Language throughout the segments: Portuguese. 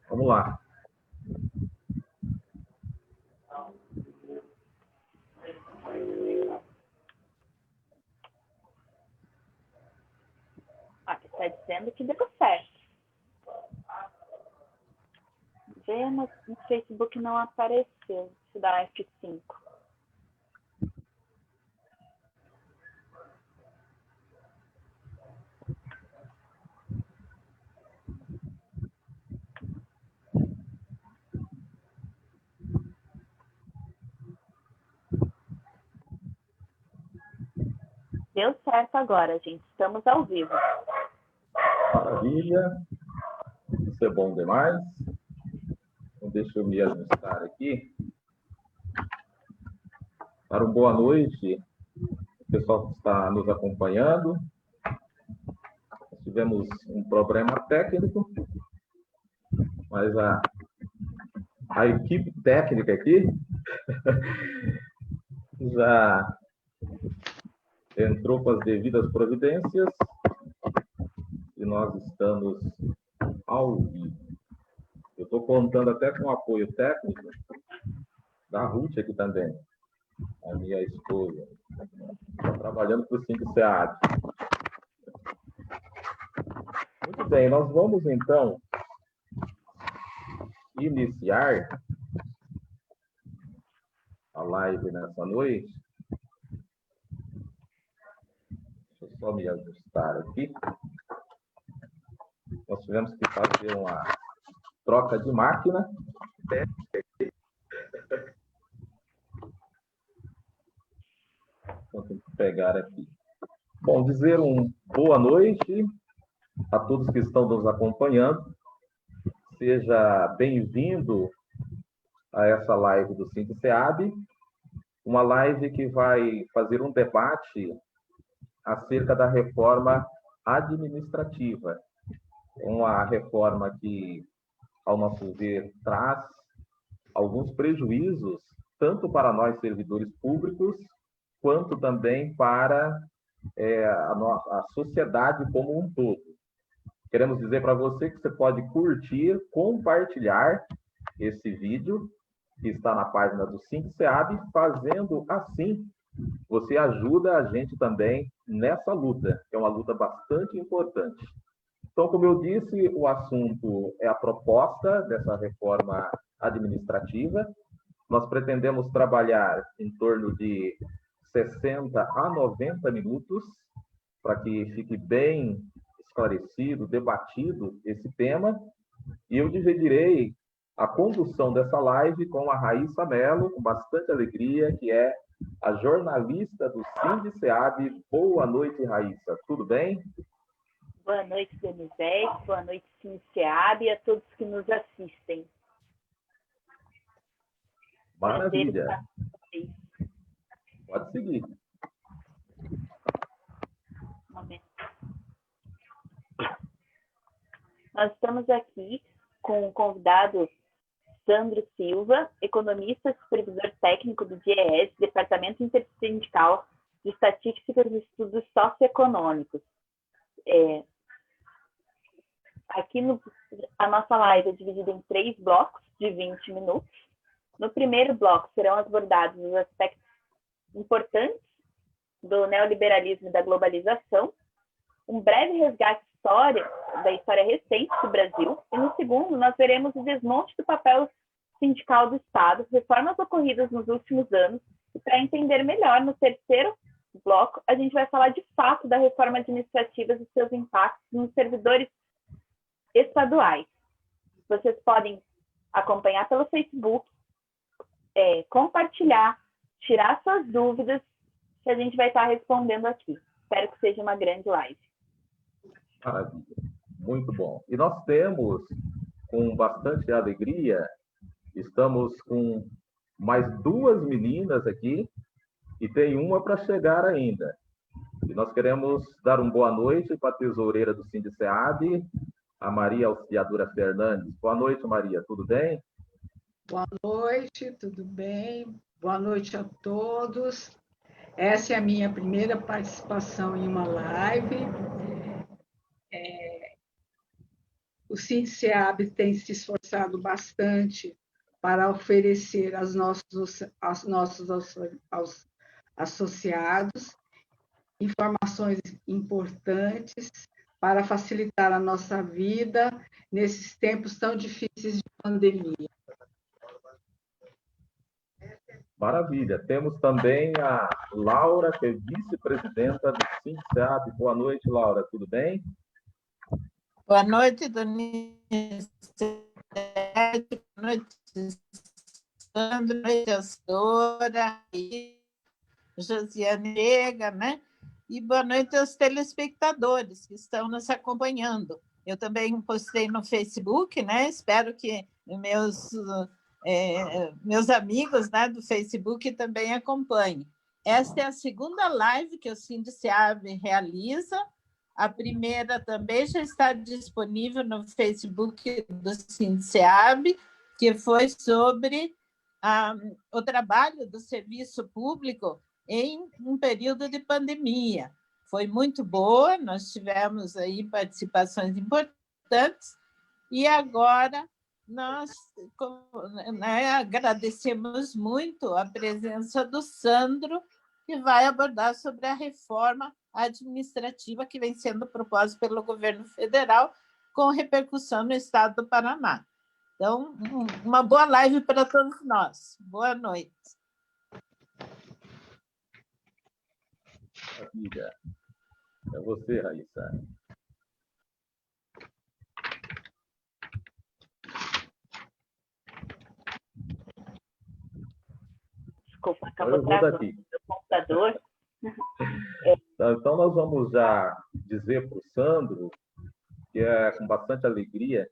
Vamos lá. Aqui está dizendo que deu certo. Vê, mas no Facebook não apareceu. Deixa eu dar F5. Deu certo agora, gente. Estamos ao vivo. Maravilha. Isso é bom demais. Então, deixa eu me ajustar aqui. Para uma boa noite, o pessoal que está nos acompanhando. Nós tivemos um problema técnico, mas a equipe técnica aqui já entrou com as devidas providências e nós estamos ao vivo. Eu estou contando até com o apoio técnico da Ruth aqui também, a minha esposa. Está trabalhando para o SINC-SEAD. Muito bem, nós vamos então iniciar a live nessa noite. Deixa eu só me ajustar aqui. Nós tivemos que fazer uma troca de máquina. Então, tem que pegar aqui. Bom, dizer boa noite a todos que estão nos acompanhando. Seja bem-vindo a essa live do SINC-SEAD, uma live que vai fazer um debate acerca da reforma administrativa. Uma reforma que, ao nosso ver, traz alguns prejuízos, tanto para nós servidores públicos, quanto também para a sociedade como um todo. Queremos dizer para você que você pode curtir, compartilhar esse vídeo que está na página do SINC-SEAD, fazendo assim, você ajuda a gente também nessa luta, que é uma luta bastante importante. Então, como eu disse, o assunto é a proposta dessa reforma administrativa. Nós pretendemos trabalhar em torno de 60 a 90 minutos, para que fique bem esclarecido, debatido esse tema. E eu dividirei a condução dessa live com a Raíssa Mello, com bastante alegria, que é a jornalista do SINC-SEAD. Boa noite, Raíssa. Tudo bem? Boa noite, Denizete. Boa noite, SINC-SEAD, e a todos que nos assistem. Maravilha. Pode seguir. Um momento. Nós estamos aqui com o convidado Sandro Silva, economista, supervisor técnico do DIEESE, Departamento Intersindical de Estatísticas e Estudos Socioeconômicos. Aqui a nossa live é dividida em 3 blocos de 20 minutos. No primeiro bloco serão abordados os aspectos importantes do neoliberalismo e da globalização, um breve resgate da história recente do Brasil, e no segundo nós veremos o desmonte do papel sindical do Estado, reformas ocorridas nos últimos anos, e para entender melhor, no terceiro bloco, a gente vai falar de fato da reforma administrativa e seus impactos nos servidores estaduais. Vocês podem acompanhar pelo Facebook, compartilhar, tirar suas dúvidas, que a gente vai estar respondendo aqui. Espero que seja uma grande live. Maravilha. Muito bom. E nós temos, com bastante alegria, estamos com mais 2 meninas aqui e tem uma para chegar ainda. E nós queremos dar uma boa noite para a tesoureira do SINC-SEAD, a Maria Auxiliadora Fernandes. Boa noite, Maria. Tudo bem? Boa noite, tudo bem? Boa noite a todos. Essa é a minha primeira participação em uma live. o SINDICEAB tem se esforçado bastante para oferecer aos nossos associados informações importantes para facilitar a nossa vida nesses tempos tão difíceis de pandemia. Maravilha. Temos também a Laura, que é vice-presidenta do SINDICEAB. Boa noite, Laura. Tudo bem? Boa noite, Donizete. Boa noite, Sandra. Boa noite, a senhora. Josiane Veiga, né? E boa noite aos telespectadores que estão nos acompanhando. Eu também postei no Facebook, né? Espero que meus amigos, né, do Facebook também acompanhem. Esta é a segunda live que o SINDICEAB realiza. A primeira também já está disponível no Facebook do SINDICEAB, que foi sobre o trabalho do serviço público em um período de pandemia. Foi muito boa, nós tivemos aí participações importantes, e agora nós, né, agradecemos muito a presença do Sandro, que vai abordar sobre a reforma administrativa que vem sendo proposta pelo governo federal, com repercussão no estado do Paraná. Então, uma boa live para todos nós. Boa noite. Maravilha. É você, Raíssa. Desculpa, acabou travando o computador. Então, nós vamos já dizer para o Sandro que é com bastante alegria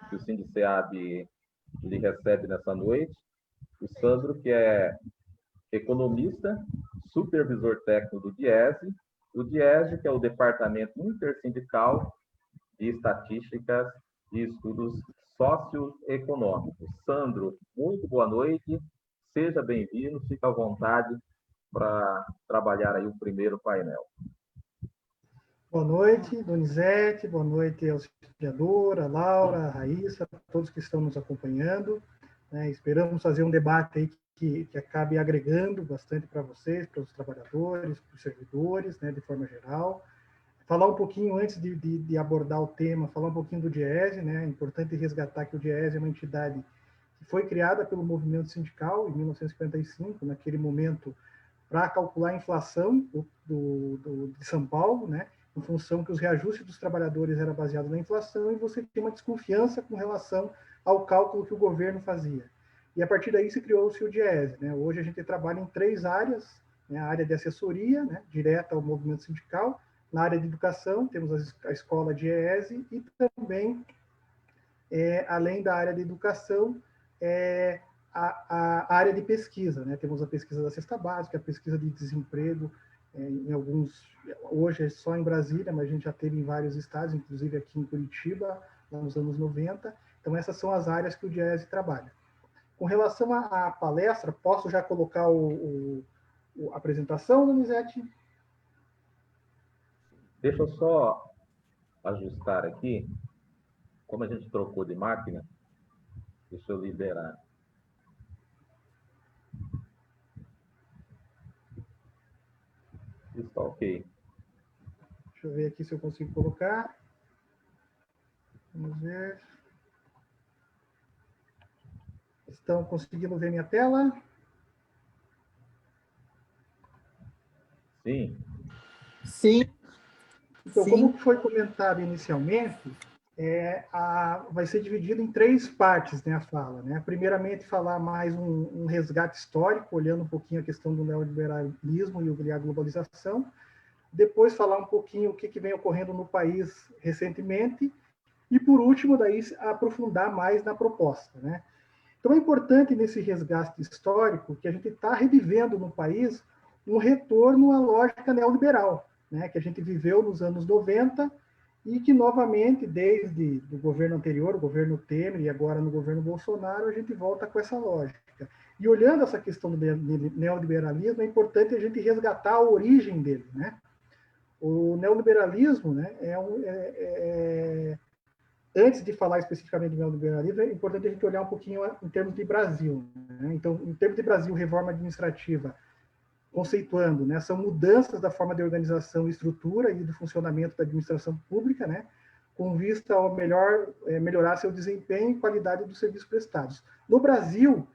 que o SINDICEAB lhe recebe nessa noite. O Sandro, que é economista, supervisor técnico do DIESE, o DIESE, que é o Departamento Intersindical de Estatísticas e Estudos Socioeconômicos. Sandro, muito boa noite, seja bem-vindo, fica à vontade para trabalhar aí o primeiro painel. Boa noite, Donizete, boa noite ao auxiliador, a Laura, a Raíssa, a todos que estão nos acompanhando. Esperamos fazer um debate aí que acabe agregando bastante para vocês, para os trabalhadores, para os servidores, né, de forma geral. Falar um pouquinho, antes de abordar o tema, falar um pouquinho do DIESE, né? É importante resgatar que o DIESE é uma entidade que foi criada pelo movimento sindical em 1955, naquele momento, para calcular a inflação de São Paulo, né? Em função que os reajustes dos trabalhadores eram baseados na inflação, e você tinha uma desconfiança com relação ao cálculo que o governo fazia. E a partir daí se criou-se o DIESE, né? Hoje a gente trabalha em 3 áreas, né? A área de assessoria, né, direta ao movimento sindical. Na área de educação, temos a escola DIESE, e também, além da área de educação, a área de pesquisa, né? Temos a pesquisa da cesta básica, a pesquisa de desemprego, em alguns, hoje é só em Brasília, mas a gente já teve em vários estados, inclusive aqui em Curitiba, nos anos 90. Então, essas são as áreas que o DIESE trabalha. Com relação à palestra, posso já colocar a apresentação, Donizete? Deixa eu só ajustar aqui, como a gente trocou de máquina, deixa eu liberar. Está ok. Deixa eu ver aqui se eu consigo colocar. Vamos ver. Estão conseguindo ver minha tela? Sim. Sim. Então, Sim. como foi comentado inicialmente, vai ser dividido em 3 partes, né, a fala. Né? Primeiramente, falar mais um resgate histórico, olhando um pouquinho a questão do neoliberalismo e a globalização. Depois, falar um pouquinho o que vem ocorrendo no país recentemente. E, por último, daí, aprofundar mais na proposta. Né? Então, é importante, nesse resgate histórico, que a gente está revivendo no país um retorno à lógica neoliberal, né, que a gente viveu nos anos 90 e que, novamente, desde o governo anterior, o governo Temer, e agora no governo Bolsonaro, a gente volta com essa lógica. E olhando essa questão do neoliberalismo, é importante a gente resgatar a origem dele. Né? O neoliberalismo, né, antes de falar especificamente do neoliberalismo, é importante a gente olhar um pouquinho em termos de Brasil, né? Então, em termos de Brasil, reforma administrativa, conceituando, né, são mudanças da forma de organização e estrutura e do funcionamento da administração pública, né, com vista ao melhorar seu desempenho e qualidade dos serviços prestados. No Brasil,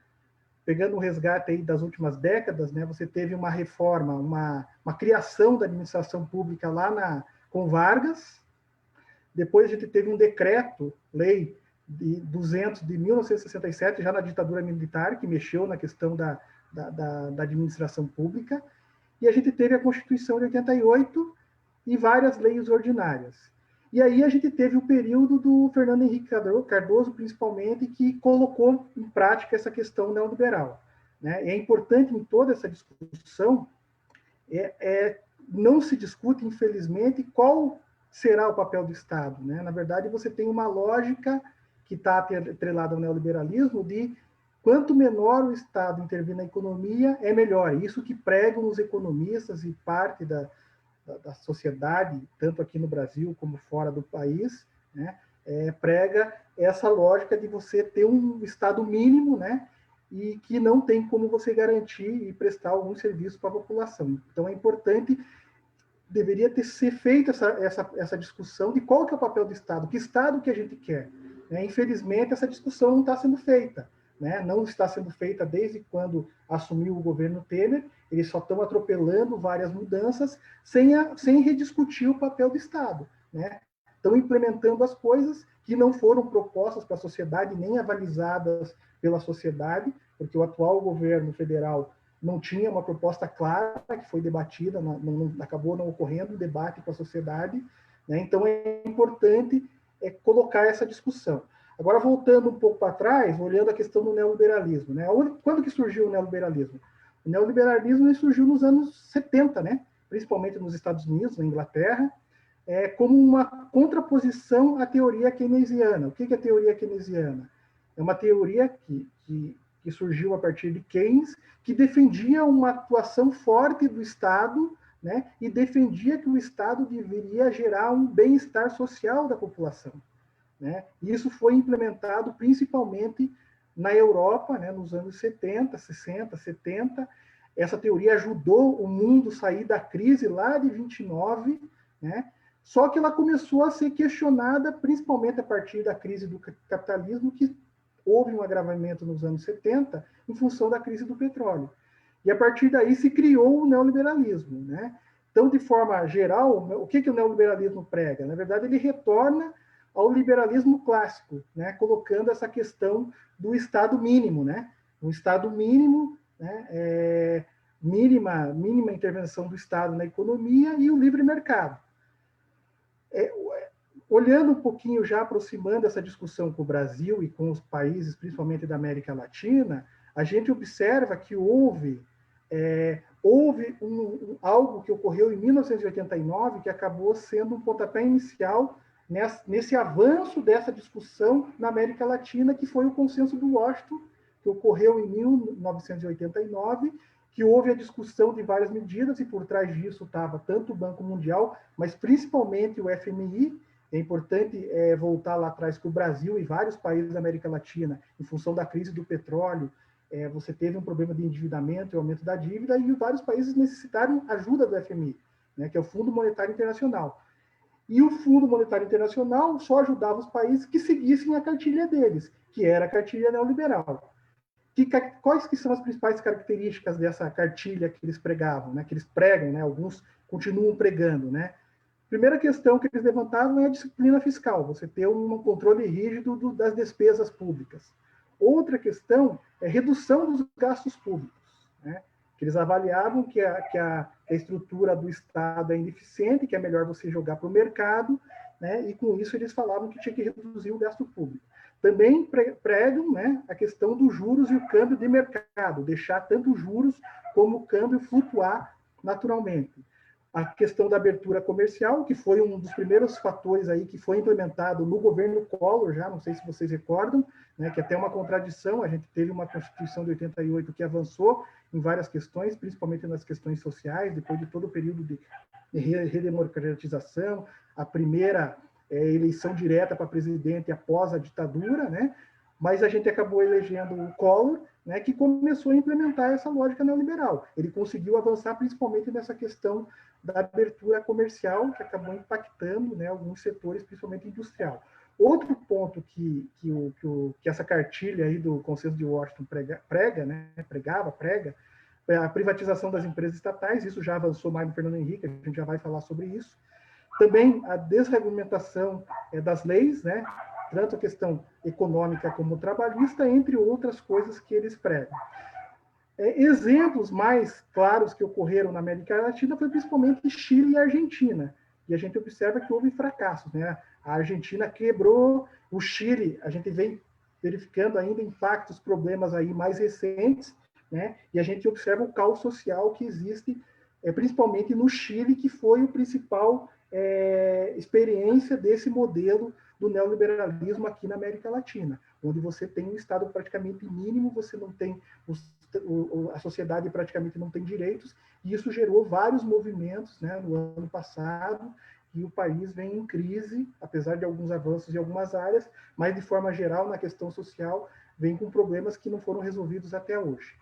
pegando o resgate aí das últimas décadas, né, você teve uma reforma, uma criação da administração pública lá com Vargas. Depois a gente teve um decreto-lei de 200 de 1967, já na ditadura militar, que mexeu na questão da administração pública. E a gente teve a Constituição de 88 e várias leis ordinárias. E aí a gente teve o período do Fernando Henrique Cardoso, principalmente, que colocou em prática essa questão neoliberal, né? É importante em toda essa discussão, não se discute, infelizmente, qual será o papel do Estado, né? Na verdade, você tem uma lógica que está atrelada ao neoliberalismo de quanto menor o Estado intervir na economia, é melhor. Isso que pregam os economistas e parte da sociedade, tanto aqui no Brasil como fora do país, né, prega essa lógica de você ter um Estado mínimo, né, e que não tem como você garantir e prestar algum serviço para a população. Então, é importante, deveria ser feita essa discussão de qual que é o papel do Estado, que Estado que a gente quer. Né? Infelizmente, essa discussão não está sendo feita. Né? Não está sendo feita desde quando assumiu o governo Temer, eles só estão atropelando várias mudanças sem rediscutir o papel do Estado. Né? Estão implementando as coisas que não foram propostas para a sociedade, nem avalizadas pela sociedade, porque o atual governo federal não tinha uma proposta clara que foi debatida, acabou não ocorrendo um debate com a sociedade. Né? Então, é importante colocar essa discussão. Agora, voltando um pouco para trás, olhando a questão do neoliberalismo. Né? Quando que surgiu o neoliberalismo? O neoliberalismo surgiu nos anos 70, né? Principalmente nos Estados Unidos, na Inglaterra, como uma contraposição à teoria keynesiana. O que é a teoria keynesiana? É uma teoria que surgiu a partir de Keynes, que defendia uma atuação forte do Estado, né? E defendia que o Estado deveria gerar um bem-estar social da população. Né? Isso foi implementado principalmente na Europa, né, nos anos 70, 60, 70. Essa teoria ajudou o mundo a sair da crise lá de 29, né? Só que ela começou a ser questionada principalmente a partir da crise do capitalismo, que houve um agravamento nos anos 70 em função da crise do petróleo. E a partir daí se criou o neoliberalismo. Né? Então, de forma geral, o que o neoliberalismo prega? Na verdade, ele retorna ao liberalismo clássico, né, colocando essa questão do Estado mínimo, né, um Estado mínimo, né, mínima intervenção do Estado na economia e o livre mercado. Olhando um pouquinho, já aproximando essa discussão com o Brasil e com os países, principalmente da América Latina, a gente observa que houve algo que ocorreu em 1989 que acabou sendo um pontapé inicial nesse avanço dessa discussão na América Latina, que foi o Consenso de Washington, que ocorreu em 1989, que houve a discussão de várias medidas, e por trás disso estava tanto o Banco Mundial, mas principalmente o FMI. É importante voltar lá atrás que o Brasil e vários países da América Latina, em função da crise do petróleo, você teve um problema de endividamento e aumento da dívida, e vários países necessitaram ajuda do FMI, né, que é o Fundo Monetário Internacional. E o Fundo Monetário Internacional só ajudava os países que seguissem a cartilha deles, que era a cartilha neoliberal. Quais que são as principais características dessa cartilha que eles pregavam, né? Que eles pregam, né? Alguns continuam pregando, né? Primeira questão que eles levantavam é a disciplina fiscal, você ter um controle rígido das despesas públicas. Outra questão é redução dos gastos públicos, né? Que eles avaliavam que a estrutura do Estado é ineficiente, que é melhor você jogar para o mercado, né? E com isso eles falavam que tinha que reduzir o gasto público. Também pregam, né, a questão dos juros e o câmbio de mercado, deixar tanto os juros como o câmbio flutuar naturalmente. A questão da abertura comercial, que foi um dos primeiros fatores aí que foi implementado no governo Collor, já, não sei se vocês recordam, né, que até uma contradição, a gente teve uma Constituição de 88 que avançou em várias questões, principalmente nas questões sociais, depois de todo o período de redemocratização, a primeira eleição direta para presidente após a ditadura, né? Mas a gente acabou elegendo o Collor, né, que começou a implementar essa lógica neoliberal. Ele conseguiu avançar principalmente nessa questão da abertura comercial, que acabou impactando, né, alguns setores, principalmente industrial. Outro ponto que essa cartilha aí do Consenso de Washington prega, é a privatização das empresas estatais. Isso já avançou mais no Fernando Henrique, a gente já vai falar sobre isso. Também a desregulamentação das leis, né, tanto a questão econômica como trabalhista, entre outras coisas que eles pregam. Exemplos mais claros que ocorreram na América Latina foi principalmente Chile e Argentina, e a gente observa que houve fracassos, né? A Argentina quebrou, o Chile, a gente vem verificando ainda impactos, problemas aí mais recentes, né? E a gente observa o caos social que existe, principalmente no Chile, que foi o principal experiência desse modelo do neoliberalismo aqui na América Latina, onde você tem um Estado praticamente mínimo, você não tem a sociedade praticamente não tem direitos, e isso gerou vários movimentos, né, no ano passado, e o país vem em crise, apesar de alguns avanços em algumas áreas, mas de forma geral, na questão social, vem com problemas que não foram resolvidos até hoje.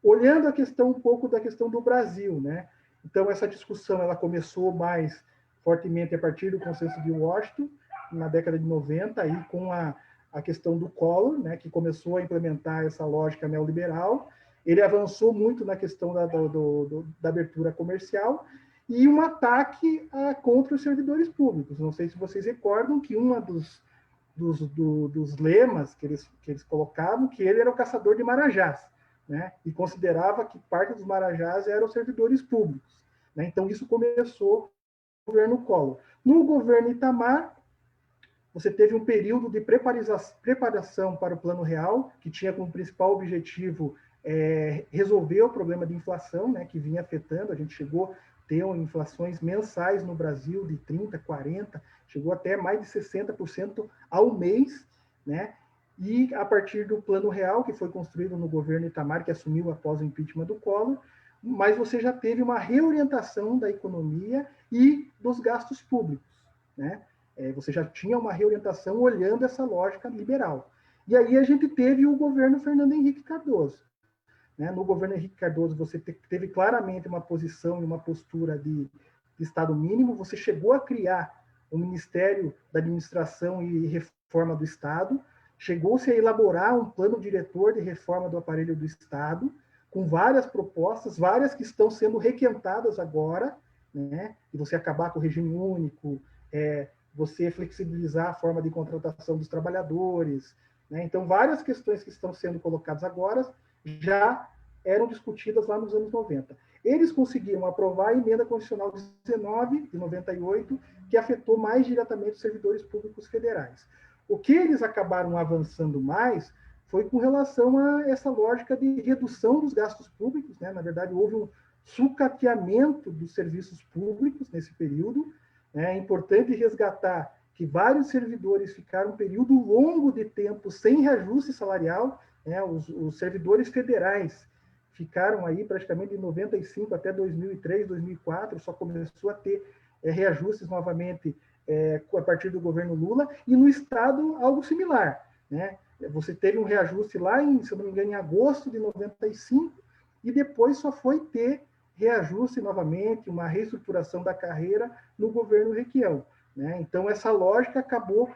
Olhando a questão um pouco da questão do Brasil, né? Então essa discussão ela começou mais fortemente a partir do Consenso de Washington, na década de 90, aí com a questão do Collor, né, que começou a implementar essa lógica neoliberal. Ele avançou muito na questão da abertura comercial e um ataque contra os servidores públicos. Não sei se vocês recordam que um dos lemas que eles colocavam, que ele era o caçador de marajás, né, e considerava que parte dos marajás eram servidores públicos, né? Então isso começou no governo Collor. No governo Itamar, você teve um período de preparação para o Plano Real, que tinha como principal objetivo resolver o problema de inflação, né, que vinha afetando. A gente chegou a ter inflações mensais no Brasil de 30%, 40%, chegou até mais de 60% ao mês, né? E a partir do Plano Real, que foi construído no governo Itamar, que assumiu após o impeachment do Collor, mas você já teve uma reorientação da economia e dos gastos públicos, né? Você já tinha uma reorientação olhando essa lógica liberal. E aí a gente teve o governo Fernando Henrique Cardoso, né? No governo Henrique Cardoso, você teve claramente uma posição e uma postura de Estado mínimo, você chegou a criar o Ministério da Administração e Reforma do Estado, chegou-se a elaborar um plano diretor de reforma do aparelho do Estado, com várias propostas, várias que estão sendo requentadas agora, né? E você acabar com o regime único, você flexibilizar a forma de contratação dos trabalhadores, né? Então, várias questões que estão sendo colocadas agora já eram discutidas lá nos anos 90. Eles conseguiram aprovar a Emenda Constitucional 19, de 98, que afetou mais diretamente os servidores públicos federais. O que eles acabaram avançando mais foi com relação a essa lógica de redução dos gastos públicos, né? Na verdade, houve um sucateamento dos serviços públicos nesse período. É importante resgatar que vários servidores ficaram um período longo de tempo sem reajuste salarial, né? Os servidores federais ficaram aí praticamente de 95 até 2003, 2004, só começou a ter reajustes novamente a partir do governo Lula, e no Estado algo similar, né? Você teve um reajuste lá, se eu não me engano, em agosto de 95, e depois só foi ter reajuste novamente, uma reestruturação da carreira no governo Requião, né? Então, essa lógica acabou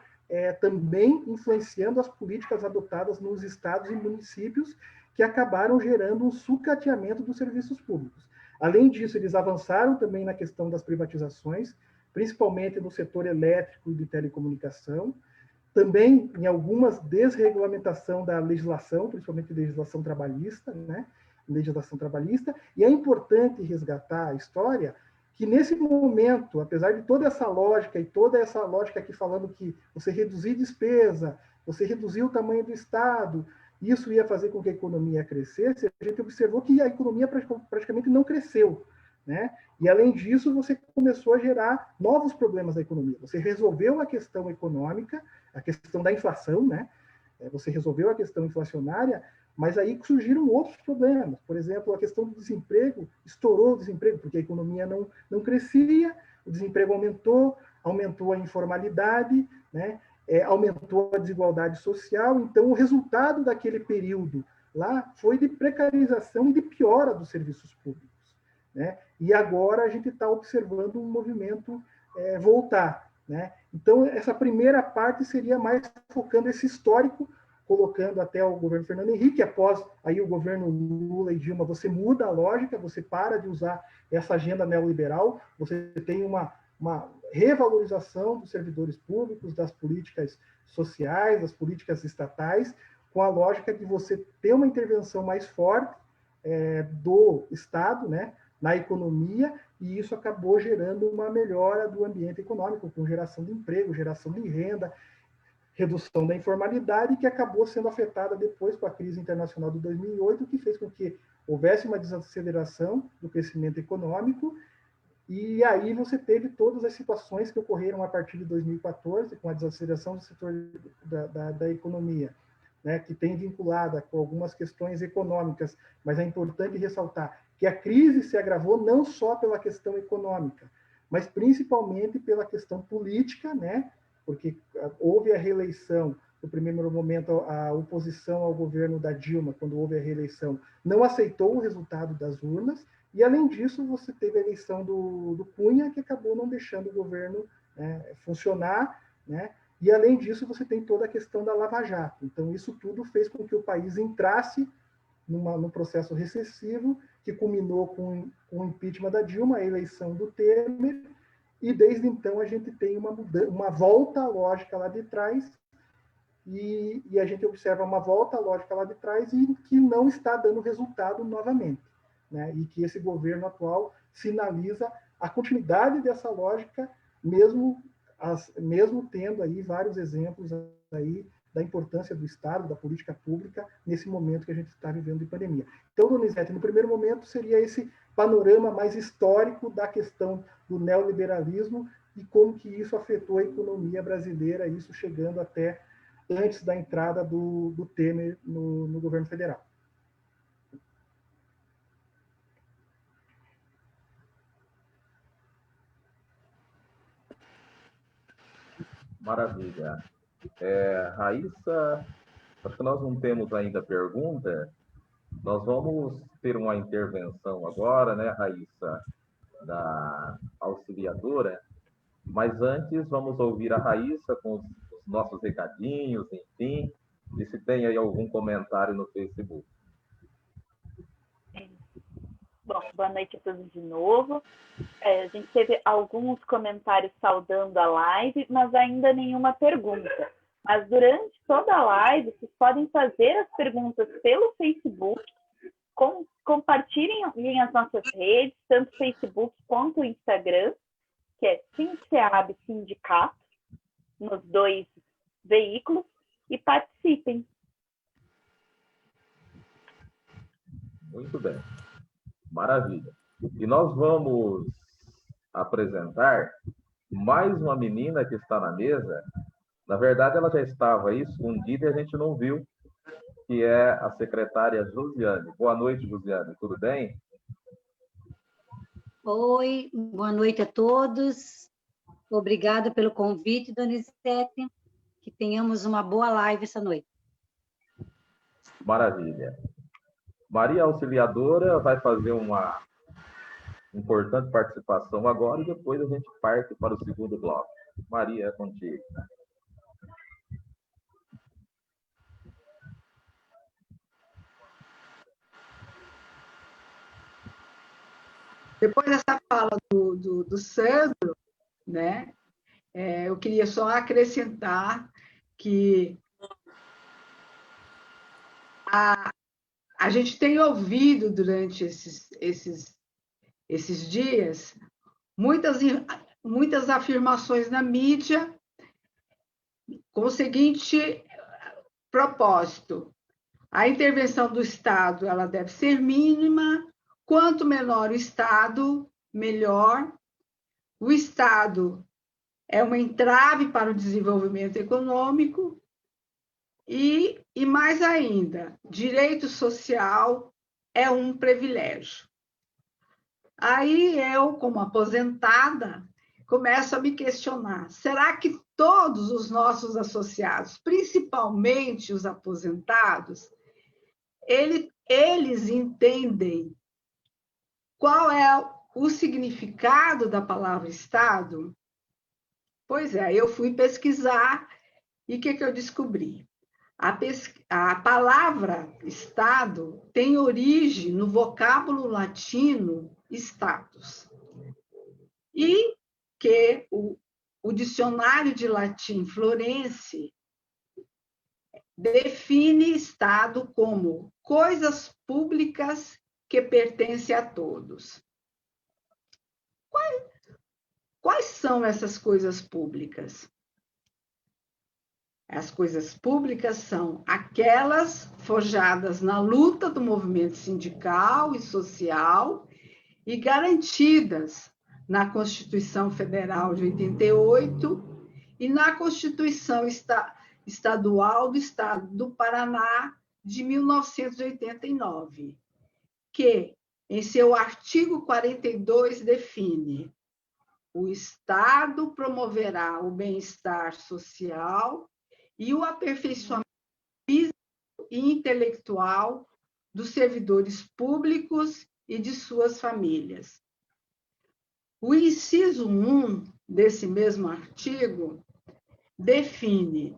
também influenciando as políticas adotadas nos estados e municípios, que acabaram gerando um sucateamento dos serviços públicos. Além disso, eles avançaram também na questão das privatizações, principalmente no setor elétrico e de telecomunicação, também em algumas desregulamentação da legislação, principalmente legislação trabalhista, né? Legislação trabalhista, e é importante resgatar a história que nesse momento, apesar de toda essa lógica, e toda essa lógica aqui falando que você reduzir despesa, você reduzir o tamanho do Estado, isso ia fazer com que a economia crescesse, a gente observou que a economia praticamente não cresceu, né? E, além disso, você começou a gerar novos problemas da economia. Você resolveu a questão econômica, a questão da inflação, né? Você resolveu a questão inflacionária, mas aí surgiram outros problemas. Por exemplo, a questão do desemprego, estourou o desemprego, porque a economia não crescia, o desemprego aumentou, aumentou a informalidade, né? Aumentou a desigualdade social. Então, o resultado daquele período lá foi de precarização e de piora dos serviços públicos, né? E agora a gente está observando um movimento voltar, né? Então, essa primeira parte seria mais focando esse histórico, colocando até o governo Fernando Henrique, após aí o governo Lula e Dilma, você muda a lógica, você para de usar essa agenda neoliberal, você tem uma revalorização dos servidores públicos, das políticas sociais, das políticas estatais, com a lógica de você ter uma intervenção mais forte do Estado, né, na economia, e isso acabou gerando uma melhora do ambiente econômico, com geração de emprego, geração de renda, redução da informalidade, que acabou sendo afetada depois com a crise internacional de 2008, que fez com que houvesse uma desaceleração do crescimento econômico, e aí você teve todas as situações que ocorreram a partir de 2014, com a desaceleração do setor da economia, né, que tem vinculada com algumas questões econômicas, mas é importante ressaltar que a crise se agravou não só pela questão econômica, mas principalmente pela questão política, né, porque houve a reeleição, no primeiro momento a oposição ao governo da Dilma, quando houve a reeleição, não aceitou o resultado das urnas, e além disso você teve a eleição do Cunha, que acabou não deixando o governo funcionar, né? E além disso você tem toda a questão da Lava Jato. Então isso tudo fez com que o país entrasse num processo recessivo, que culminou com o impeachment da Dilma, a eleição do Temer, e desde então a gente tem uma volta lógica lá de trás, e a gente observa uma volta lógica lá de trás e que não está dando resultado novamente, né? E que esse governo atual sinaliza a continuidade dessa lógica, mesmo tendo aí vários exemplos aí da importância do Estado, da política pública, nesse momento que a gente está vivendo de pandemia. Então, Donizete, no primeiro momento seria esse panorama mais histórico da questão do neoliberalismo e como que isso afetou a economia brasileira, isso chegando até antes da entrada do Temer no governo federal. Maravilha. Raíssa, acho que nós não temos ainda pergunta. Nós vamos ter uma intervenção agora, né, Raíssa, da auxiliadora, mas antes vamos ouvir a Raíssa com os nossos recadinhos, enfim, e se tem aí algum comentário no Facebook. Bom, boa noite a todos de novo. A gente teve alguns comentários saudando a live, mas ainda nenhuma pergunta. Mas durante toda a live, vocês podem fazer as perguntas pelo Facebook, compartilhem as nossas redes, tanto Facebook quanto o Instagram, que é SINCEAB Sindicato, nos 2 veículos, e participem. Muito bem. Maravilha. E nós vamos apresentar mais uma menina que está na mesa. Na verdade, ela já estava aí escondida e a gente não viu, que é a secretária Josiane. Boa noite, Josiane. Tudo bem? Oi, boa noite a todos. Obrigada pelo convite, Donizete. Que tenhamos uma boa live essa noite. Maravilha. Maria Auxiliadora vai fazer uma importante participação agora e depois a gente parte para o segundo bloco. Maria, é contigo. Depois dessa fala do Sandro, né, eu queria só acrescentar que a gente tem ouvido durante esses dias muitas afirmações na mídia com o seguinte propósito: a intervenção do Estado ela deve ser mínima, quanto menor o Estado, melhor. O Estado é uma entrave para o desenvolvimento econômico e mais ainda, direito social é um privilégio. Aí eu, como aposentada, começo a me questionar: será que todos os nossos associados, principalmente os aposentados, eles entendem qual é o significado da palavra Estado? Pois é, eu fui pesquisar e o que eu descobri? A palavra Estado tem origem no vocábulo latino status, e que o dicionário de latim Florence define Estado como coisas públicas que pertencem a todos. Quais são essas coisas públicas? As coisas públicas são aquelas forjadas na luta do movimento sindical e social e garantidas na Constituição Federal de 88 e na Constituição Estadual do Estado do Paraná de 1989, que, em seu artigo 42, define: o Estado promoverá o bem-estar social e o aperfeiçoamento físico e intelectual dos servidores públicos e de suas famílias. O inciso 1 desse mesmo artigo define: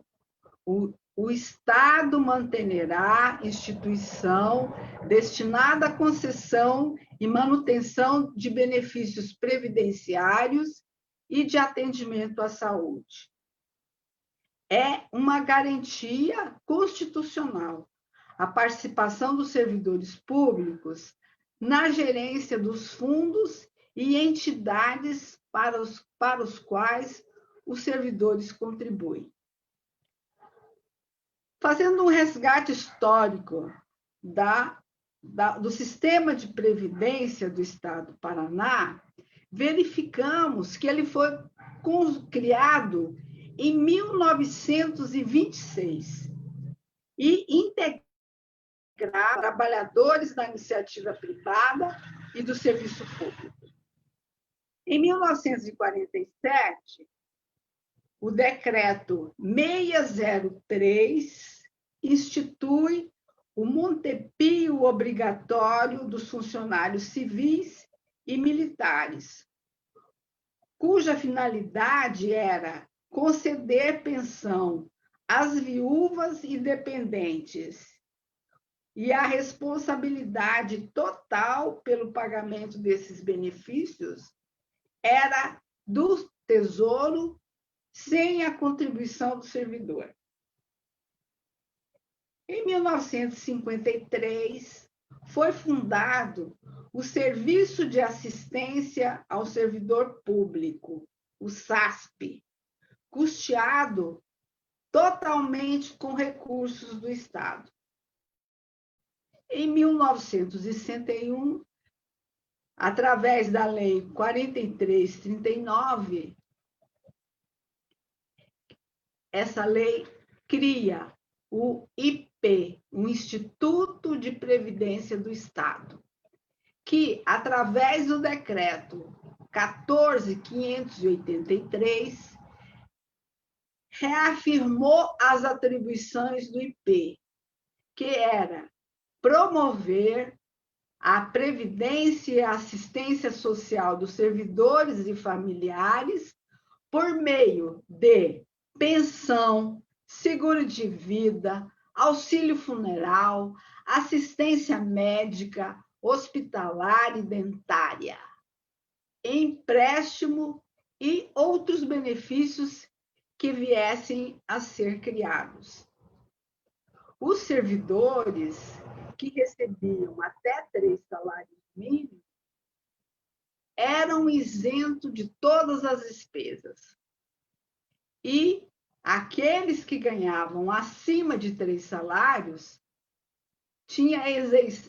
o Estado manterá instituição destinada à concessão e manutenção de benefícios previdenciários e de atendimento à saúde. É uma garantia constitucional a participação dos servidores públicos na gerência dos fundos e entidades para os quais os servidores contribuem. Fazendo um resgate histórico do sistema de previdência do Estado do Paraná, verificamos que ele foi criado em 1926 e integrar trabalhadores da iniciativa privada e do serviço público. Em 1947, o decreto 603 institui o montepio obrigatório dos funcionários civis e militares, cuja finalidade era conceder pensão às viúvas e dependentes, e a responsabilidade total pelo pagamento desses benefícios era do Tesouro, sem a contribuição do servidor. Em 1953, foi fundado o Serviço de Assistência ao Servidor Público, o SASP, custeado totalmente com recursos do Estado. Em 1961, através da Lei 4339, essa lei cria o IP, o Instituto de Previdência do Estado, que, através do decreto 14.583, reafirmou as atribuições do IP, que era promover a previdência e a assistência social dos servidores e familiares por meio de pensão, seguro de vida, auxílio funeral, assistência médica, hospitalar e dentária, empréstimo e outros benefícios que viessem a ser criados. Os servidores que recebiam até 3 salários mínimos eram isentos de todas as despesas. E aqueles que ganhavam acima de 3 salários tinham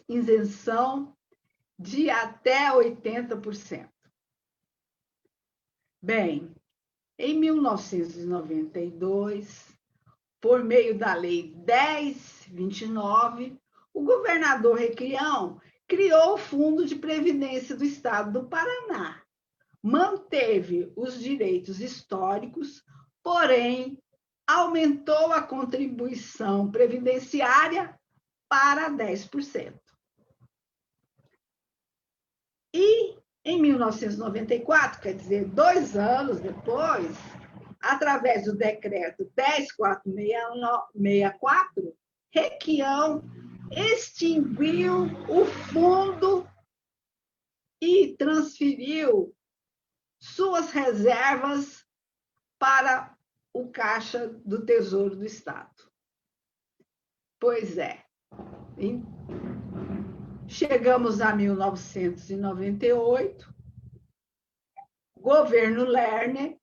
isenção de até 80%. Bem, em 1992, por meio da Lei 10.29, o governador Requião criou o Fundo de Previdência do Estado do Paraná, manteve os direitos históricos, porém aumentou a contribuição previdenciária para 10%. E, em 1994, quer dizer, 2 anos depois, através do decreto 10.464, Requião extinguiu o fundo e transferiu suas reservas para o Caixa do Tesouro do Estado. Pois é. Chegamos a 1998, governo Lerner,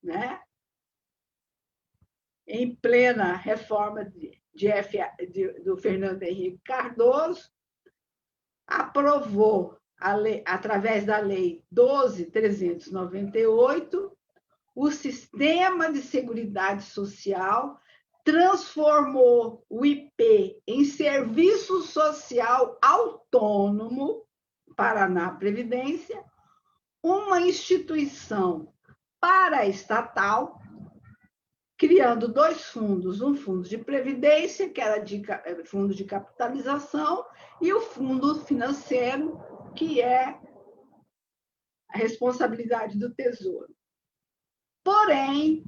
né? Em plena reforma do Fernando Henrique Cardoso, aprovou, através da Lei 12.398, o Sistema de Seguridade Social, transformou o IP em Serviço Social Autônomo, Paraná Previdência, uma instituição paraestatal, criando 2 fundos, um fundo de previdência, que era fundo de capitalização, e o fundo financeiro, que é a responsabilidade do Tesouro. Porém,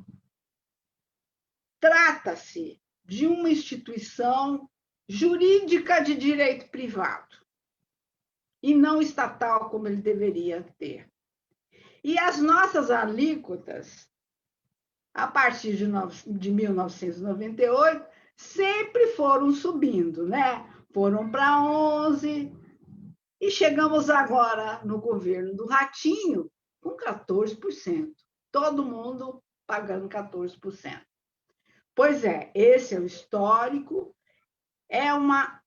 trata-se de uma instituição jurídica de direito privado e não estatal como ele deveria ter. E as nossas alíquotas, a partir de 1998, sempre foram subindo, né? Foram para 11%, e chegamos agora no governo do Ratinho com 14%. Todo mundo pagando 14%. Pois é, esse é o histórico, é uma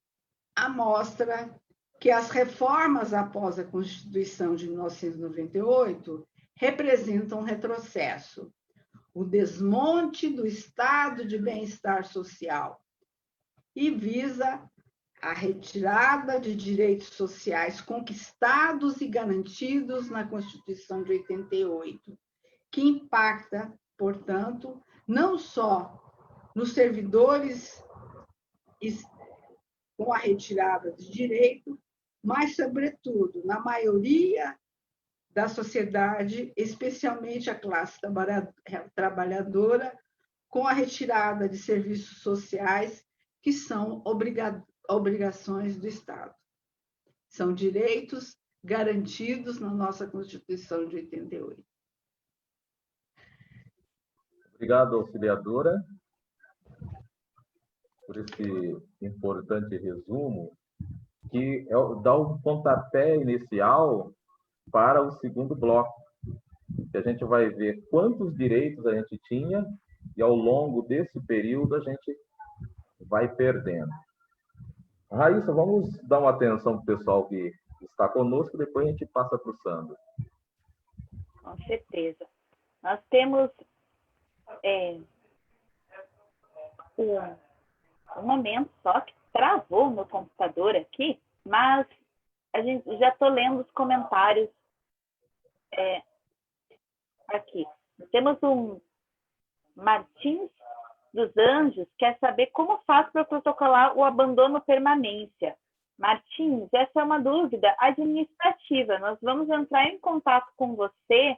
amostra que as reformas após a Constituição de 1998 representam um retrocesso, o desmonte do estado de bem-estar social e visa a retirada de direitos sociais conquistados e garantidos na Constituição de 88, que impacta, portanto, não só nos servidores com a retirada de direito, mas, sobretudo, na maioria da sociedade, especialmente a classe trabalhadora, com a retirada de serviços sociais que são obrigações do Estado. São direitos garantidos na nossa Constituição de 88. Obrigado, auxiliadora, por esse importante resumo, que dá um pontapé inicial para o segundo bloco, que a gente vai ver quantos direitos a gente tinha e, ao longo desse período, a gente vai perdendo. Raíssa, vamos dar uma atenção para o pessoal que está conosco, depois a gente passa para o Sandro. Com certeza. Nós temos um momento só que travou no computador aqui, mas a gente já estou lendo os comentários aqui. Temos um Martins dos Anjos, quer saber como faz para protocolar o abandono permanência. Martins, essa é uma dúvida administrativa. Nós vamos entrar em contato com você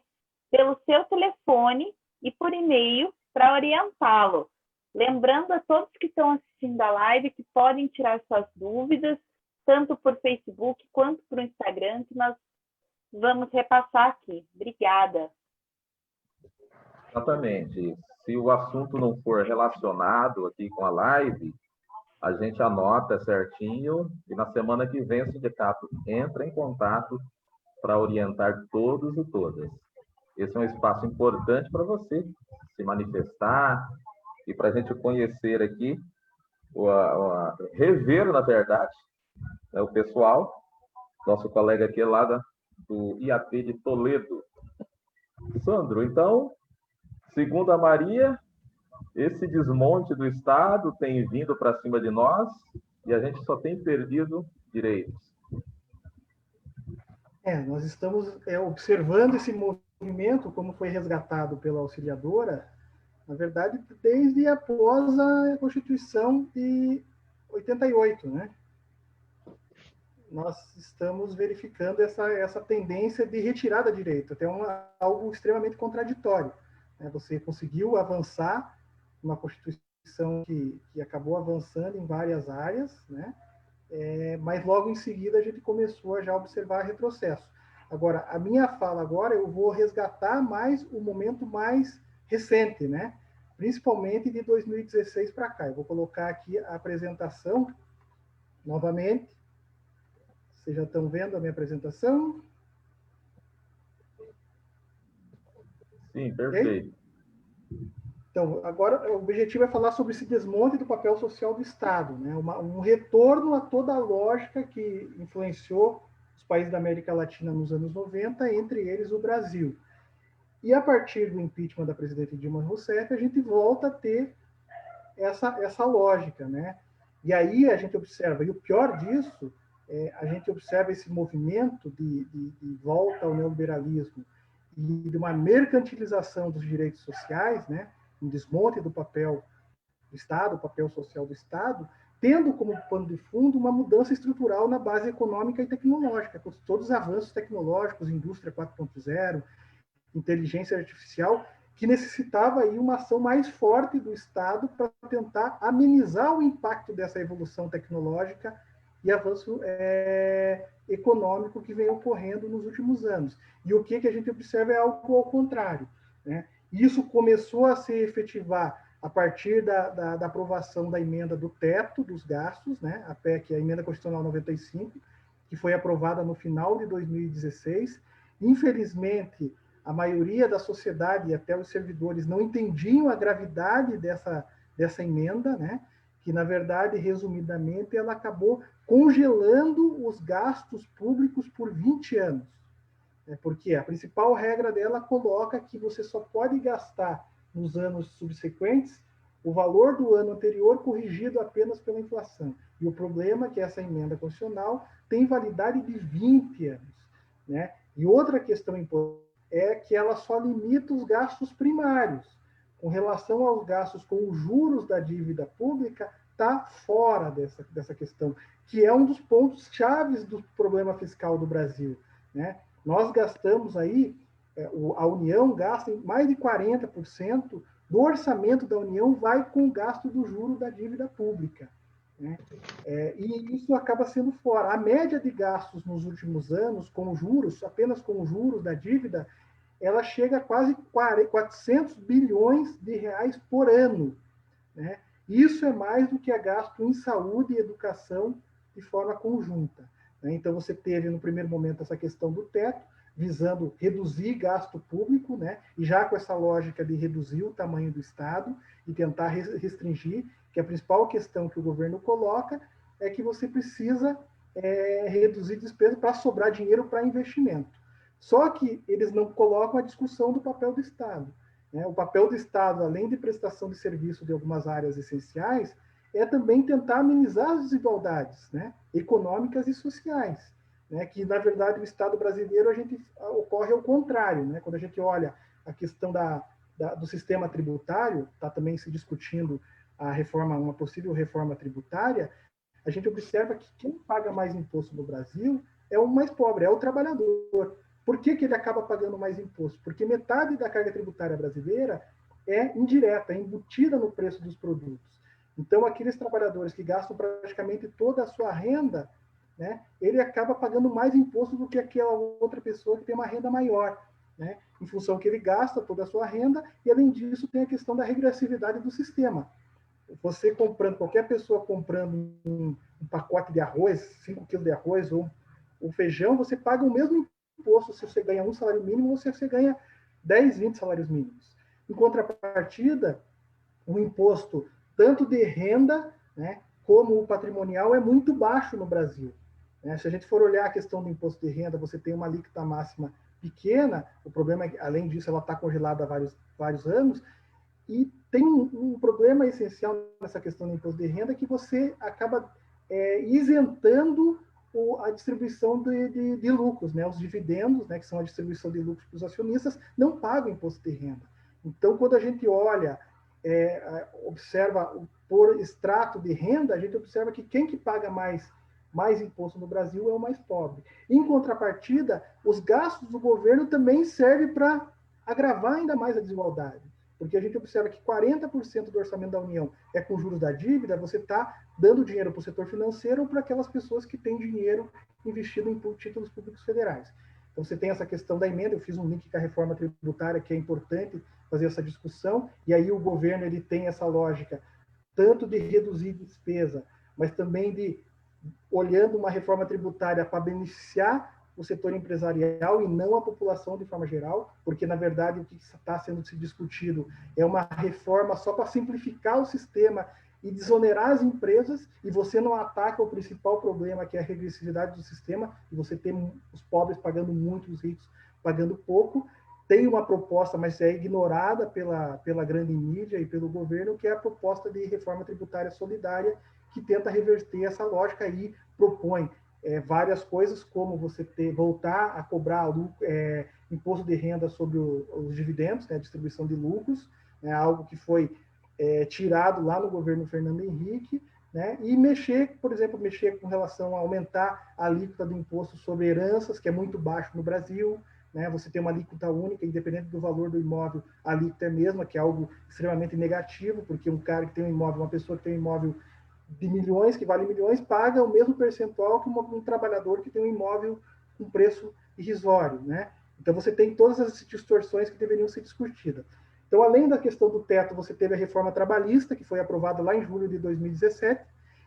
pelo seu telefone e por e-mail para orientá-lo. Lembrando a todos que estão assistindo a live que podem tirar suas dúvidas, tanto por Facebook quanto por Instagram, que nós vamos repassar aqui. Obrigada. Exatamente. Se o assunto não for relacionado aqui com a live, a gente anota certinho e na semana que vem o sindicato entra em contato para orientar todos e todas. Esse é um espaço importante para você se manifestar e para a gente conhecer aqui, rever, na verdade, o pessoal, nosso colega aqui lá do IAP de Toledo. Sandro, então, segundo a Maria, esse desmonte do Estado tem vindo para cima de nós e a gente só tem perdido direitos. Nós estamos observando esse movimento, como foi resgatado pela auxiliadora, na verdade, desde após a Constituição de 88, né? Nós estamos verificando essa tendência de retirada da direito, até algo extremamente contraditório, né? Você conseguiu avançar uma Constituição que acabou avançando em várias áreas, né? Mas logo em seguida a gente começou a já observar retrocesso. Agora, a minha fala agora, eu vou resgatar mais o momento mais recente, né? Principalmente de 2016 para cá. Eu vou colocar aqui a apresentação novamente. Vocês já estão vendo a minha apresentação? Sim, perfeito. Okay? Então, agora o objetivo é falar sobre esse desmonte do papel social do Estado, né? Um retorno a toda a lógica que influenciou os países da América Latina nos anos 90, entre eles o Brasil. E a partir do impeachment da presidente Dilma Rousseff, a gente volta a ter essa lógica, né? E aí a gente observa, e o pior disso, a gente observa esse movimento de volta ao neoliberalismo e de uma mercantilização dos direitos sociais, né? Um desmonte do papel do Estado, o papel social do Estado, tendo como pano de fundo uma mudança estrutural na base econômica e tecnológica, com todos os avanços tecnológicos, indústria 4.0, inteligência artificial, que necessitava aí uma ação mais forte do Estado para tentar amenizar o impacto dessa evolução tecnológica e avanço econômico que vem ocorrendo nos últimos anos. E o que a gente observa é algo ao contrário, né? Isso começou a se efetivar a partir da aprovação da emenda do teto dos gastos, né? A PEC, a Emenda Constitucional 95, que foi aprovada no final de 2016. Infelizmente, a maioria da sociedade e até os servidores não entendiam a gravidade dessa emenda, né? Que, na verdade, resumidamente, ela acabou congelando os gastos públicos por 20 anos. Porque a principal regra dela coloca que você só pode gastar nos anos subsequentes o valor do ano anterior corrigido apenas pela inflação. E o problema é que essa emenda constitucional tem validade de 20 anos, né? E outra questão importante é que ela só limita os gastos primários. Com relação aos gastos com os juros da dívida pública, está fora dessa questão, que é um dos pontos chaves do problema fiscal do Brasil, né? Nós gastamos aí, a União gasta mais de 40% do orçamento da União vai com o gasto do juro da dívida pública, né? E isso acaba sendo fora. A média de gastos nos últimos anos, com juros, apenas com os juros da dívida, ela chega a quase 400 bilhões de reais por ano, né? Isso é mais do que é gasto em saúde e educação de forma conjunta, né? Então, você teve, no primeiro momento, essa questão do teto, visando reduzir gasto público, né? E já com essa lógica de reduzir o tamanho do Estado e tentar restringir, que a principal questão que o governo coloca é que você precisa reduzir despesa para sobrar dinheiro para investimento. Só que eles não colocam a discussão do papel do Estado, né? O papel do Estado, além de prestação de serviço de algumas áreas essenciais, é também tentar amenizar as desigualdades, né? Econômicas e sociais, né? Que, na verdade, o Estado brasileiro ocorre ao contrário, né? Quando a gente olha a questão do sistema tributário, está também se discutindo uma possível reforma tributária, a gente observa que quem paga mais imposto no Brasil é o mais pobre, é o trabalhador. Por que ele acaba pagando mais imposto? Porque metade da carga tributária brasileira é indireta, é embutida no preço dos produtos. Então, aqueles trabalhadores que gastam praticamente toda a sua renda, né, ele acaba pagando mais imposto do que aquela outra pessoa que tem uma renda maior, né, em função que ele gasta toda a sua renda, e, além disso, tem a questão da regressividade do sistema. Você comprando, qualquer pessoa comprando um pacote de arroz, 5 quilos de arroz ou feijão, você paga o mesmo imposto se você ganha um salário mínimo ou se você ganha 10, 20 salários mínimos. Em contrapartida, o imposto tanto de renda, né, como o patrimonial é muito baixo no Brasil, né? Se a gente for olhar a questão do imposto de renda, você tem uma alíquota máxima pequena, o problema é que, além disso, ela está congelada há vários anos, e tem um problema essencial nessa questão do imposto de renda, que você acaba isentando a distribuição de lucros, né? Os dividendos, né, que são a distribuição de lucros para os acionistas, não pagam imposto de renda. Então, quando a gente olha, observa por extrato de renda, a gente observa que quem que paga mais imposto no Brasil é o mais pobre. Em contrapartida, os gastos do governo também servem para agravar ainda mais a desigualdade. Porque a gente observa que 40% do orçamento da União é com juros da dívida, você está dando dinheiro para o setor financeiro ou para aquelas pessoas que têm dinheiro investido em títulos públicos federais. Então, você tem essa questão da emenda, eu fiz um link com a reforma tributária, que é importante fazer essa discussão, e aí o governo ele tem essa lógica tanto de reduzir despesa, mas também de, olhando uma reforma tributária para beneficiar o setor empresarial e não a população de forma geral, porque, na verdade, o que está sendo discutido é uma reforma só para simplificar o sistema e desonerar as empresas, e você não ataca o principal problema, que é a regressividade do sistema, e você tem os pobres pagando muito, os ricos pagando pouco. Tem uma proposta, mas é ignorada pela grande mídia e pelo governo, que é a proposta de reforma tributária solidária, que tenta reverter essa lógica e propõe várias coisas, como você voltar a cobrar imposto de renda sobre os dividendos, né, distribuição de lucros, né, algo que foi tirado lá no governo Fernando Henrique, né, e mexer com relação a aumentar a alíquota do imposto sobre heranças, que é muito baixo no Brasil, né, você tem uma alíquota única, independente do valor do imóvel, a alíquota é a mesma, que é algo extremamente negativo, porque um cara que tem um imóvel, uma pessoa que tem um imóvel de milhões, que vale milhões, paga o mesmo percentual que um trabalhador que tem um imóvel com preço irrisório, né? Então, você tem todas as distorções que deveriam ser discutidas. Então, além da questão do teto, você teve a reforma trabalhista, que foi aprovada lá em julho de 2017,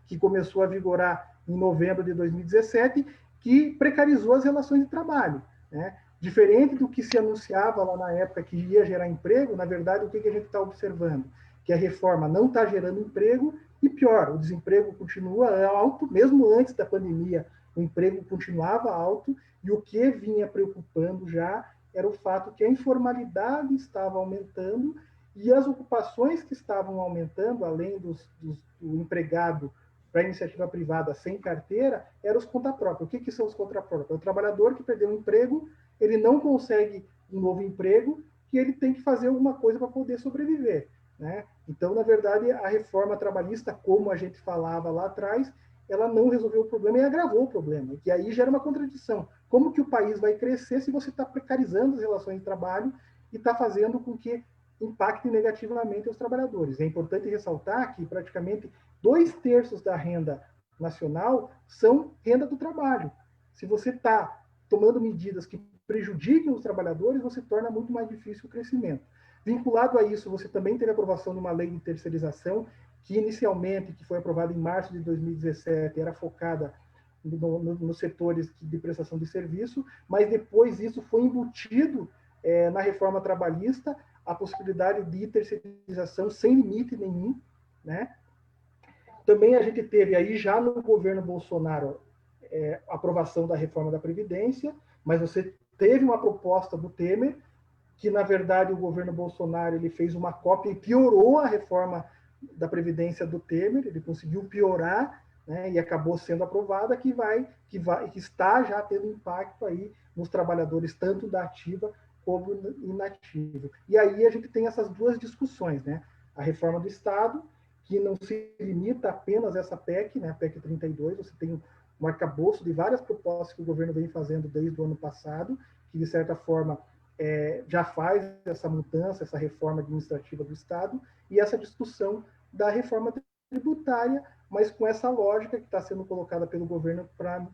que começou a vigorar em novembro de 2017, que precarizou as relações de trabalho, né? Diferente do que se anunciava lá na época que ia gerar emprego, na verdade, o que a gente está observando? Que a reforma não está gerando emprego, e pior, o desemprego continua alto, mesmo antes da pandemia, o emprego continuava alto, e o que vinha preocupando já era o fato que a informalidade estava aumentando e as ocupações que estavam aumentando, além do empregado para a iniciativa privada sem carteira, eram os conta própria. O que são os conta própria? É o trabalhador que perdeu o emprego, ele não consegue um novo emprego e ele tem que fazer alguma coisa para poder sobreviver, né? Então, na verdade, a reforma trabalhista, como a gente falava lá atrás, ela não resolveu o problema e agravou o problema. E aí gera uma contradição. Como que o país vai crescer se você está precarizando as relações de trabalho e está fazendo com que impacte negativamente os trabalhadores? É importante ressaltar que praticamente 2/3 da renda nacional são renda do trabalho. Se você está tomando medidas que prejudiquem os trabalhadores, você torna muito mais difícil o crescimento. Vinculado a isso, você também teve a aprovação de uma lei de terceirização, que inicialmente, que foi aprovada em março de 2017, era focada nos setores de prestação de serviço, mas depois isso foi embutido na reforma trabalhista, a possibilidade de terceirização sem limite nenhum, né? Também a gente teve aí, já no governo Bolsonaro, a aprovação da reforma da Previdência, mas você teve uma proposta do Temer, que, na verdade, o governo Bolsonaro ele fez uma cópia e piorou a reforma da Previdência do Temer, ele conseguiu piorar, né, e acabou sendo aprovada, que está já tendo impacto aí nos trabalhadores, tanto da ativa como inativa. E aí a gente tem essas duas discussões, né? A reforma do Estado, que não se limita apenas a essa PEC, né, a PEC 32, você tem um arcabouço de várias propostas que o governo vem fazendo desde o ano passado, que, de certa forma, já faz essa mudança, essa reforma administrativa do Estado, e essa discussão da reforma tributária, mas com essa lógica que está sendo colocada pelo governo,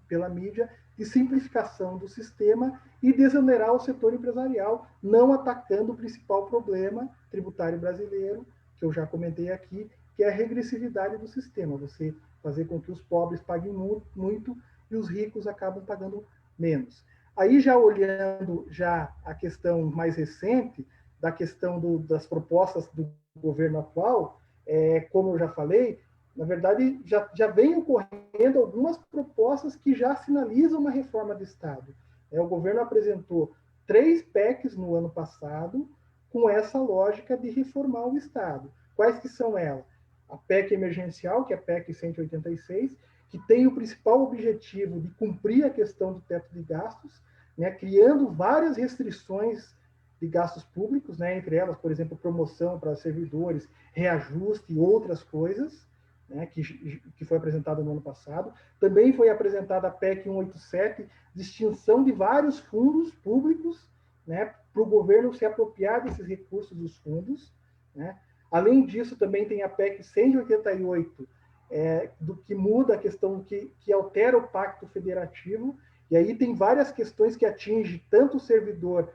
pela mídia, de simplificação do sistema e desonerar o setor empresarial, não atacando o principal problema tributário brasileiro, que eu já comentei aqui, que é a regressividade do sistema, você fazer com que os pobres paguem muito e os ricos acabam pagando menos. Aí, já olhando já a questão mais recente, da questão das propostas do governo atual, como eu já falei, na verdade, já vem ocorrendo algumas propostas que já sinalizam uma reforma do Estado. O governo apresentou 3 PECs no ano passado, com essa lógica de reformar o Estado. Quais que são elas? a PEC emergencial, que é a PEC 186, que tem o principal objetivo de cumprir a questão do teto de gastos, né, criando várias restrições de gastos públicos, né, entre elas, por exemplo, promoção para servidores, reajuste e outras coisas, né, que foi apresentada no ano passado. Também foi apresentada a PEC 187, de extinção de vários fundos públicos, né, para o governo se apropriar desses recursos dos fundos, né. Além disso, também tem a PEC 188, do que muda a questão que altera o pacto federativo, e aí tem várias questões que atingem tanto o servidor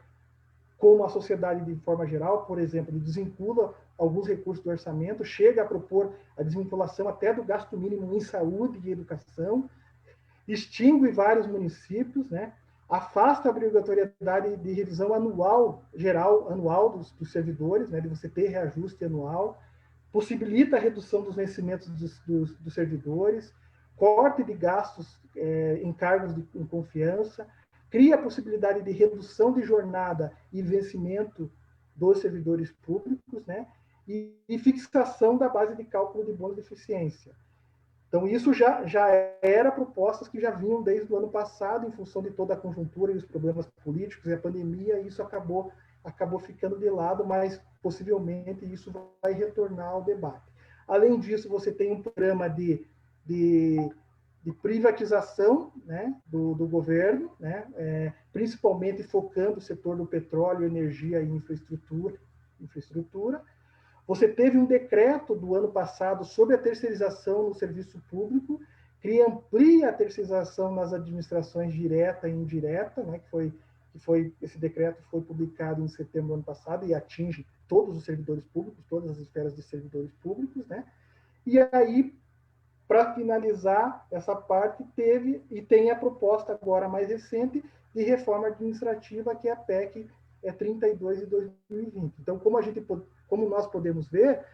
como a sociedade de forma geral. Por exemplo, desvincula alguns recursos do orçamento, chega a propor a desvinculação até do gasto mínimo em saúde e educação, extingue vários municípios, né? Afasta a obrigatoriedade de revisão anual, geral, anual dos servidores, né? De você ter reajuste anual, possibilita a redução dos vencimentos dos servidores, corte de gastos em cargos em confiança, cria a possibilidade de redução de jornada e vencimento dos servidores públicos, né? E fixação da base de cálculo de bônus de eficiência. Então, isso já era propostas que já vinham desde o ano passado, em função de toda a conjuntura e os problemas políticos e a pandemia, e isso acabou ficando de lado, mas possivelmente isso vai retornar ao debate. Além disso, você tem um programa de privatização, né, do governo, né, principalmente focando o setor do petróleo, energia e infraestrutura. Você teve um decreto do ano passado sobre a terceirização no serviço público, que amplia a terceirização nas administrações direta e indireta, né, esse decreto foi publicado em setembro do ano passado e atinge todos os servidores públicos, todas as esferas de servidores públicos, né? E aí, para finalizar essa parte, tem a proposta agora mais recente de reforma administrativa, que é a PEC 32 de 2020. Então, como nós podemos ver,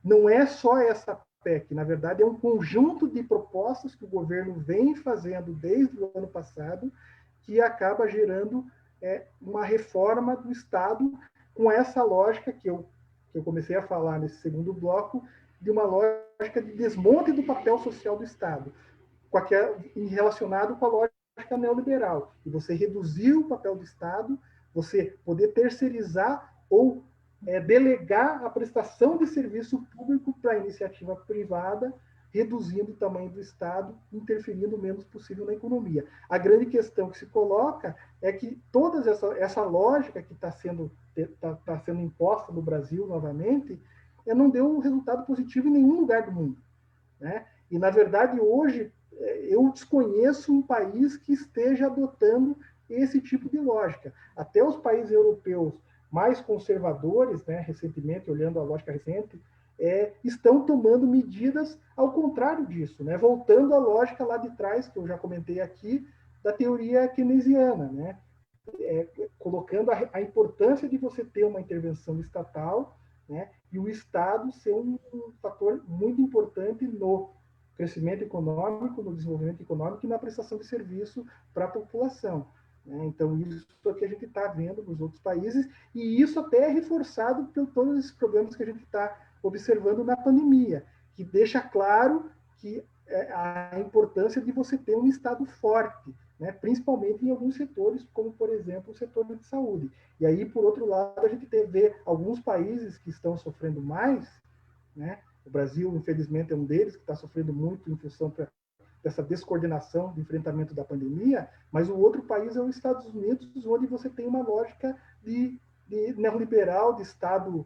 não é só essa PEC, na verdade, é um conjunto de propostas que o governo vem fazendo desde o ano passado, que acaba gerando uma reforma do Estado com essa lógica que eu comecei a falar nesse segundo bloco, de uma lógica de desmonte do papel social do Estado, relacionado com a lógica neoliberal. E você reduzir o papel do Estado, você poder terceirizar ou delegar a prestação de serviço público para a iniciativa privada, reduzindo o tamanho do Estado, interferindo o menos possível na economia. A grande questão que se coloca é que toda essa lógica que está sendo imposta no Brasil novamente, não deu um resultado positivo em nenhum lugar do mundo, né? E, na verdade, hoje, eu desconheço um país que esteja adotando esse tipo de lógica. Até os países europeus mais conservadores, né, recentemente, olhando a lógica recente, estão tomando medidas ao contrário disso, né? Voltando à lógica lá de trás, que eu já comentei aqui, da teoria keynesiana, né? Colocando a importância de você ter uma intervenção estatal, né? E o Estado ser um fator muito importante no crescimento econômico, no desenvolvimento econômico e na prestação de serviço para a população, né? Então, isso é o que a gente está vendo nos outros países, e isso até é reforçado por todos esses problemas que a gente está observando na pandemia, que deixa claro que a importância de você ter um Estado forte, né, principalmente em alguns setores, como, por exemplo, o setor de saúde. E aí, por outro lado, a gente vê alguns países que estão sofrendo mais, né? O Brasil, infelizmente, é um deles, que está sofrendo muito em função dessa descoordenação do enfrentamento da pandemia, mas o outro país é os Estados Unidos, onde você tem uma lógica de neoliberal, de Estado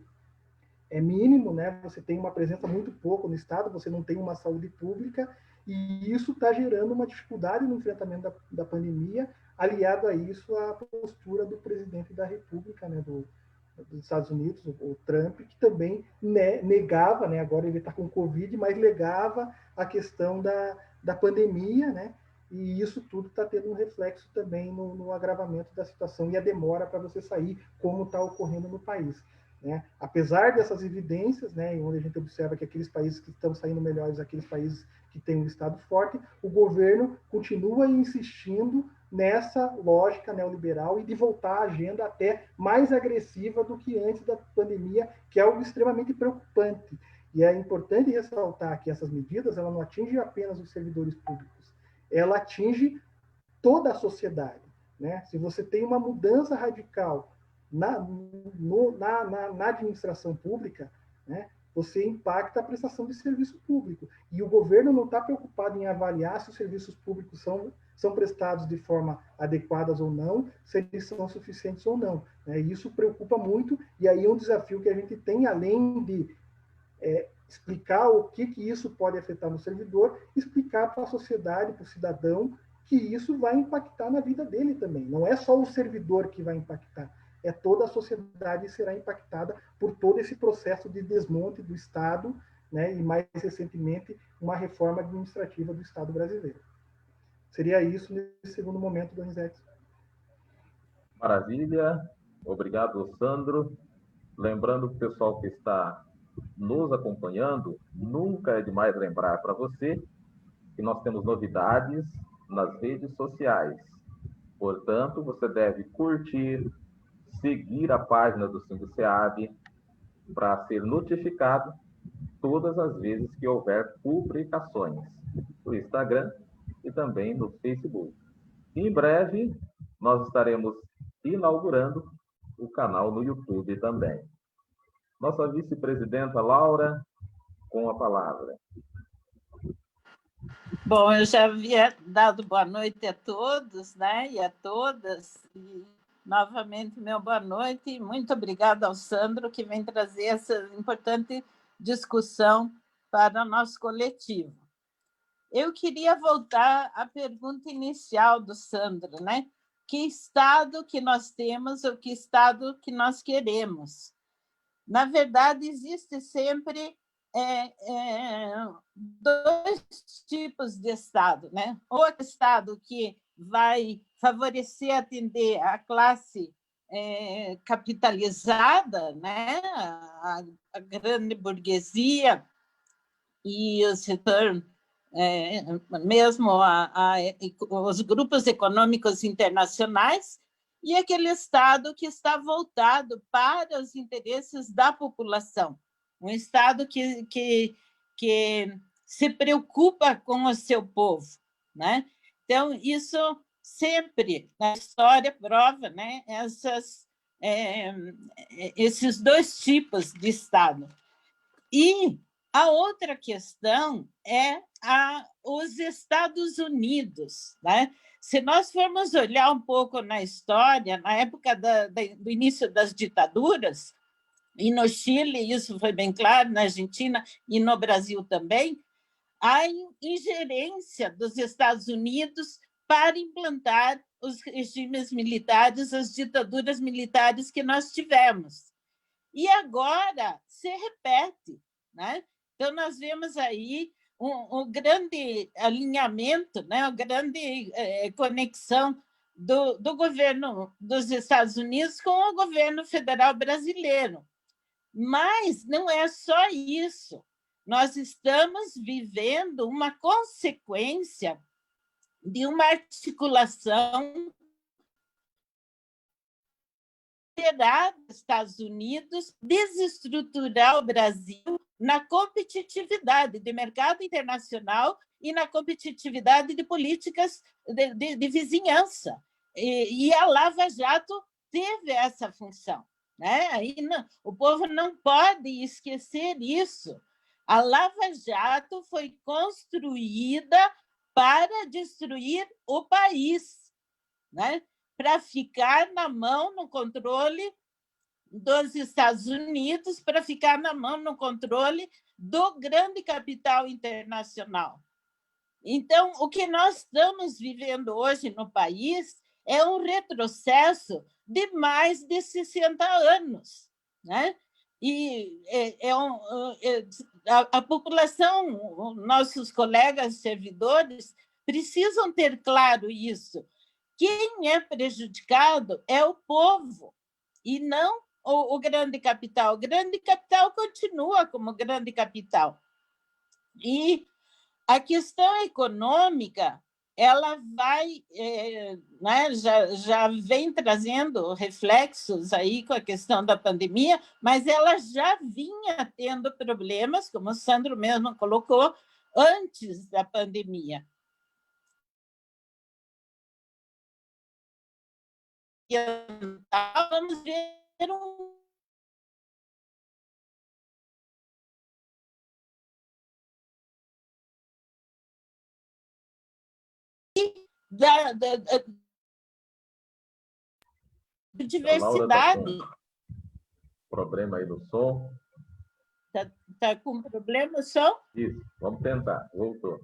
mínimo, né? Você tem uma presença muito pouco no Estado, você não tem uma saúde pública, e isso está gerando uma dificuldade no enfrentamento da pandemia, aliado a isso a postura do presidente da República, né, dos Estados Unidos, o Trump, que também negava, né, agora ele está com Covid, mas negava a questão da pandemia, né, e isso tudo está tendo um reflexo também no agravamento da situação e a demora para você sair, como está ocorrendo no país, né? Apesar dessas evidências, né, onde a gente observa que aqueles países que estão saindo melhores, aqueles países que têm um Estado forte, o governo continua insistindo nessa lógica neoliberal e de voltar à agenda até mais agressiva do que antes da pandemia, que é algo extremamente preocupante. E é importante ressaltar que essas medidas ela não atingem apenas os servidores públicos, ela atinge toda a sociedade. Né? Se você tem uma mudança radical na administração pública, né, você impacta a prestação de serviço público. E o governo não está preocupado em avaliar se os serviços públicos são prestados de forma adequada ou não, se eles são suficientes ou não. Né? E isso preocupa muito, e aí é um desafio que a gente tem, além de explicar o que isso pode afetar no servidor, explicar para a sociedade, para o cidadão, que isso vai impactar na vida dele também. Não é só o servidor que vai impactar, é toda a sociedade será impactada por todo esse processo de desmonte do Estado, né, e mais recentemente uma reforma administrativa do Estado brasileiro. Seria isso nesse segundo momento, Donizete. Maravilha. Obrigado, Sandro. Lembrando o pessoal que está nos acompanhando, nunca é demais lembrar para você que nós temos novidades nas redes sociais. Portanto, você deve curtir, seguir a página do SINDICEAB para ser notificado todas as vezes que houver publicações no Instagram e também no Facebook. Em breve, nós estaremos inaugurando o canal no YouTube também. Nossa vice-presidenta Laura, com a palavra. Bom, eu já havia dado boa noite a todos, né, e a todas, e novamente meu boa noite, e muito obrigada ao Sandro, que vem trazer essa importante discussão para o nosso coletivo. Eu queria voltar à pergunta inicial do Sandro, né? Que Estado que nós temos ou que Estado que nós queremos? Na verdade, existe sempre dois tipos de Estado, né? Ou Estado que vai favorecer atender a classe capitalizada, né? A grande burguesia e o setor, mesmo os grupos econômicos internacionais, e aquele Estado que está voltado para os interesses da população, um Estado que se preocupa com o seu povo, né? Então, isso sempre, na história, prova, né, esses dois tipos de Estado. E a outra questão é os Estados Unidos, né? Se nós formos olhar um pouco na história, na época do início das ditaduras, e no Chile, isso foi bem claro, na Argentina e no Brasil também, a ingerência dos Estados Unidos para implantar os regimes militares, as ditaduras militares que nós tivemos. E agora se repete, né? Então, nós vemos aí um grande alinhamento, né? Uma grande conexão do governo dos Estados Unidos com o governo federal brasileiro. Mas não é só isso. Nós estamos vivendo uma consequência de uma articulação dos Estados Unidos, desestruturar o Brasil na competitividade de mercado internacional e na competitividade de políticas de vizinhança. E a Lava Jato teve essa função, né? Aí o povo não pode esquecer isso. A Lava Jato foi construída para destruir o país, né? Para ficar na mão, no controle dos Estados Unidos, para ficar na mão, no controle do grande capital internacional. Então, o que nós estamos vivendo hoje no país é um retrocesso de mais de 60 anos, né? E a população, nossos colegas servidores, precisam ter claro isso. Quem é prejudicado é o povo, e não o grande capital. O grande capital continua como grande capital. E a questão econômica ela vai, né, já vem trazendo reflexos aí com a questão da pandemia, mas ela já vinha tendo problemas, como o Sandro mesmo colocou, antes da pandemia. E vamos ver da diversidade. Problema aí do som. Tá com problema o som? Isso, vamos tentar. Voltou.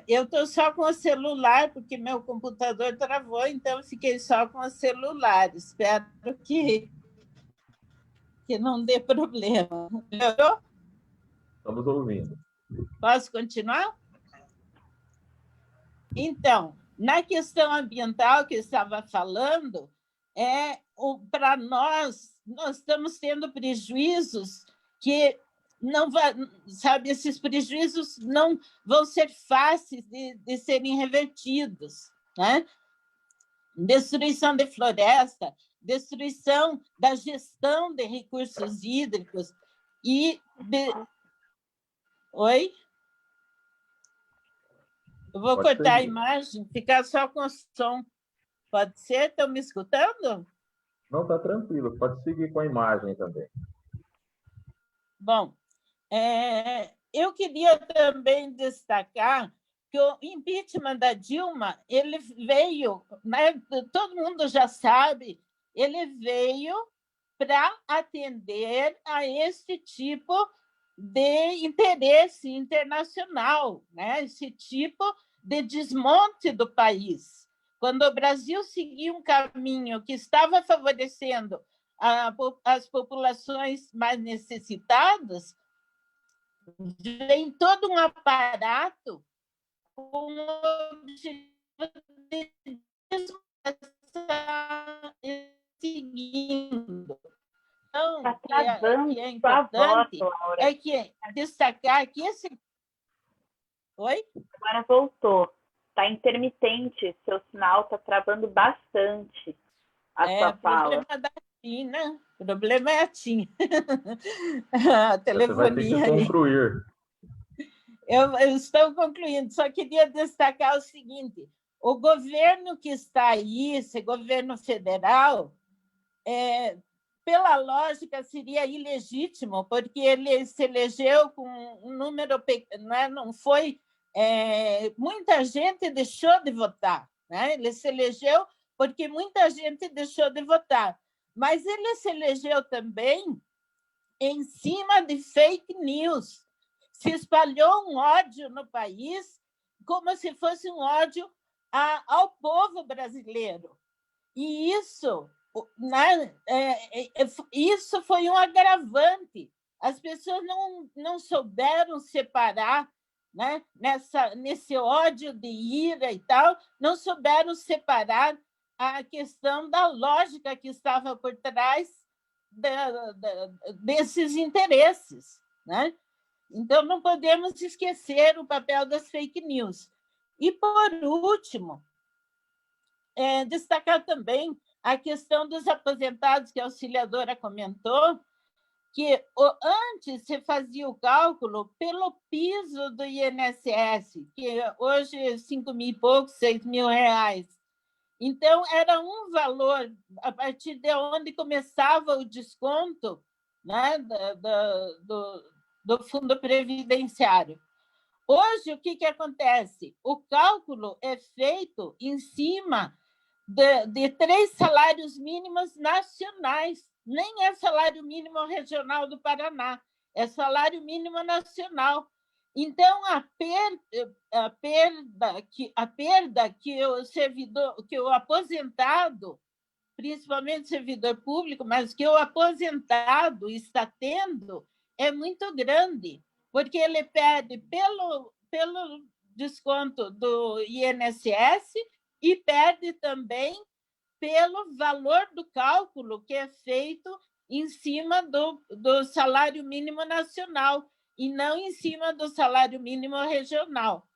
Eu estou só com o celular, porque meu computador travou, então eu fiquei só com o celular. Espero que não dê problema. Melhorou? Estamos ouvindo. Posso continuar? Então, na questão ambiental que eu estava falando, para nós estamos tendo prejuízos que não vai, sabe, esses prejuízos não vão ser fáceis de serem revertidos, né? Destruição de floresta, destruição da gestão de recursos hídricos e Oi? Eu vou Pode cortar a seguir. imagem, ficar só com o som. Pode ser? Estão me escutando? Não, está tranquilo. Pode seguir com a imagem também. Bom, eu queria também destacar que o impeachment da Dilma, ele veio, né, todo mundo já sabe, ele veio para atender a esse tipo de interesse internacional, né? Esse tipo de desmonte do país. Quando o Brasil seguia um caminho que estava favorecendo as populações mais necessitadas, vem todo um aparato com o objetivo de seguindo. Então, que é importante é que destacar que esse... Oi? Agora voltou. Está intermitente, seu sinal está travando bastante a sua fala. Problema da TIM, né? O problema é a TIM. A telefonia. Você vai ter que concluir. Eu estou concluindo, só queria destacar o seguinte: o governo que está aí, esse governo federal, pela lógica, seria ilegítimo, porque ele se elegeu com um número pequeno, não foi. Muita gente deixou de votar, né? Ele se elegeu porque muita gente deixou de votar, mas ele se elegeu também em cima de fake news. Se espalhou um ódio no país como se fosse um ódio ao povo brasileiro. E isso, né, isso foi um agravante. As pessoas não souberam separar, né, nesse ódio de ira e tal, não souberam separar a questão da lógica que estava por trás desses interesses, né? Então, não podemos esquecer o papel das fake news. E, por último, destacar também a questão dos aposentados, que a auxiliadora comentou, que antes se fazia o cálculo pelo piso do INSS, que hoje é 5 mil e pouco, 6 mil reais. Então, era um valor a partir de onde começava o desconto, né, do fundo previdenciário. Hoje, o que acontece? O cálculo é feito em cima de 3 salários mínimos nacionais. Nem é salário mínimo regional do Paraná, é salário mínimo nacional. Então, a perda que o servidor, que o aposentado, principalmente servidor público, mas que o aposentado está tendo, é muito grande, porque ele perde pelo desconto do INSS e perde também pelo valor do cálculo que é feito em cima do salário mínimo nacional. e não em cima do salário mínimo regional.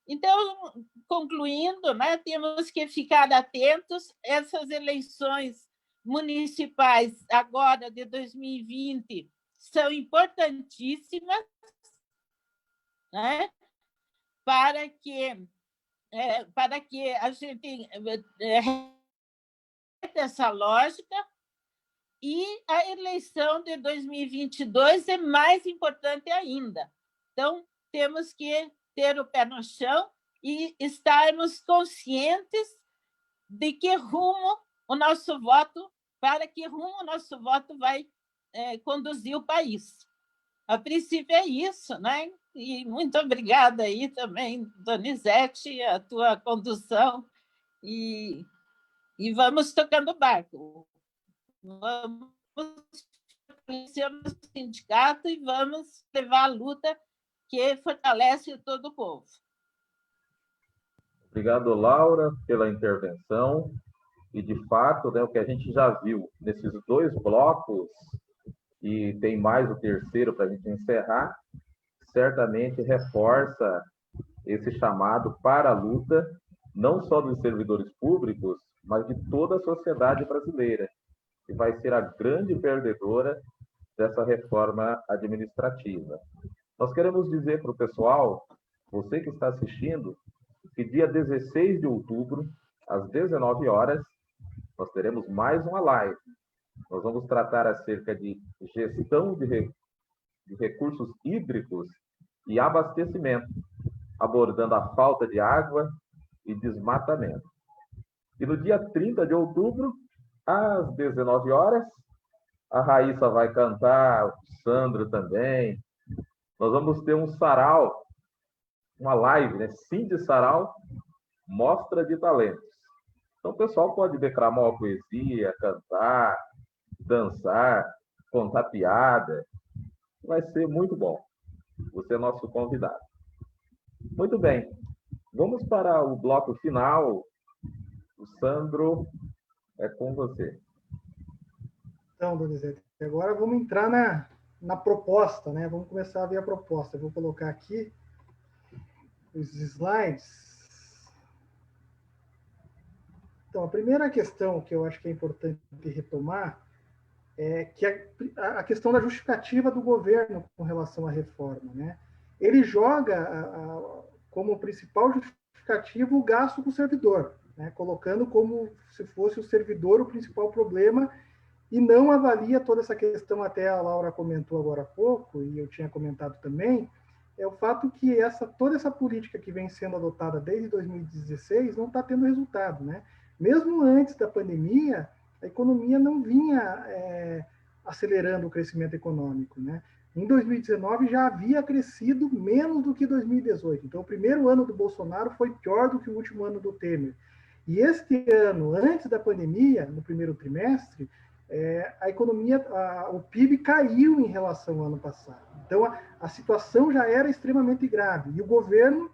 Então, concluindo, né, temos que ficar atentos. Essas eleições municipais agora de 2020 são importantíssimas, né, para que a gente essa lógica, e a eleição de 2022 é mais importante ainda. Então, temos que ter o pé no chão e estarmos conscientes de que rumo o nosso voto, para que rumo o nosso voto vai conduzir o país. A princípio é isso, né? E muito obrigada aí também, Donizete, a tua condução, e vamos tocando o barco. Vamos conhecer o sindicato e vamos levar a luta que fortalece todo o povo. Obrigado, Laura, pela intervenção. E, de fato, né, o que a gente já viu nesses 2 blocos, e tem mais o terceiro para a gente encerrar, certamente reforça esse chamado para a luta, não só dos servidores públicos, mas de toda a sociedade brasileira, que vai ser a grande perdedora dessa reforma administrativa. Nós queremos dizer para o pessoal, você que está assistindo, que dia 16 de outubro, às 19 horas, nós teremos mais uma live. Nós vamos tratar acerca de gestão de recursos hídricos e abastecimento, abordando a falta de água e desmatamento. E no dia 30 de outubro, às 19 horas, a Raíssa vai cantar, o Sandro também. Nós vamos ter um sarau, uma live, né? Sim de sarau, mostra de talentos. Então o pessoal pode declamar uma poesia, cantar, dançar, contar piada. Vai ser muito bom. Você é nosso convidado. Muito bem. Vamos para o bloco final. O Sandro, é com você. Então, Donizete, agora vamos entrar na proposta, né? Vamos começar a ver a proposta. Eu vou colocar aqui os slides. Então, a primeira questão que eu acho que é importante retomar é que a questão da justificativa do governo com relação à reforma, né? Ele joga como principal justificativo o gasto do servidor, né? Colocando como se fosse o servidor o principal problema, e não avalia toda essa questão, até a Laura comentou agora há pouco, e eu tinha comentado também, é o fato que toda essa política que vem sendo adotada desde 2016 não está tendo resultado, né? Mesmo antes da pandemia, a economia não vinha acelerando o crescimento econômico, né? Em 2019 já havia crescido menos do que 2018. Então, o primeiro ano do Bolsonaro foi pior do que o último ano do Temer. E este ano, antes da pandemia, no primeiro trimestre, a economia, o PIB caiu em relação ao ano passado. Então, a situação já era extremamente grave. E o governo,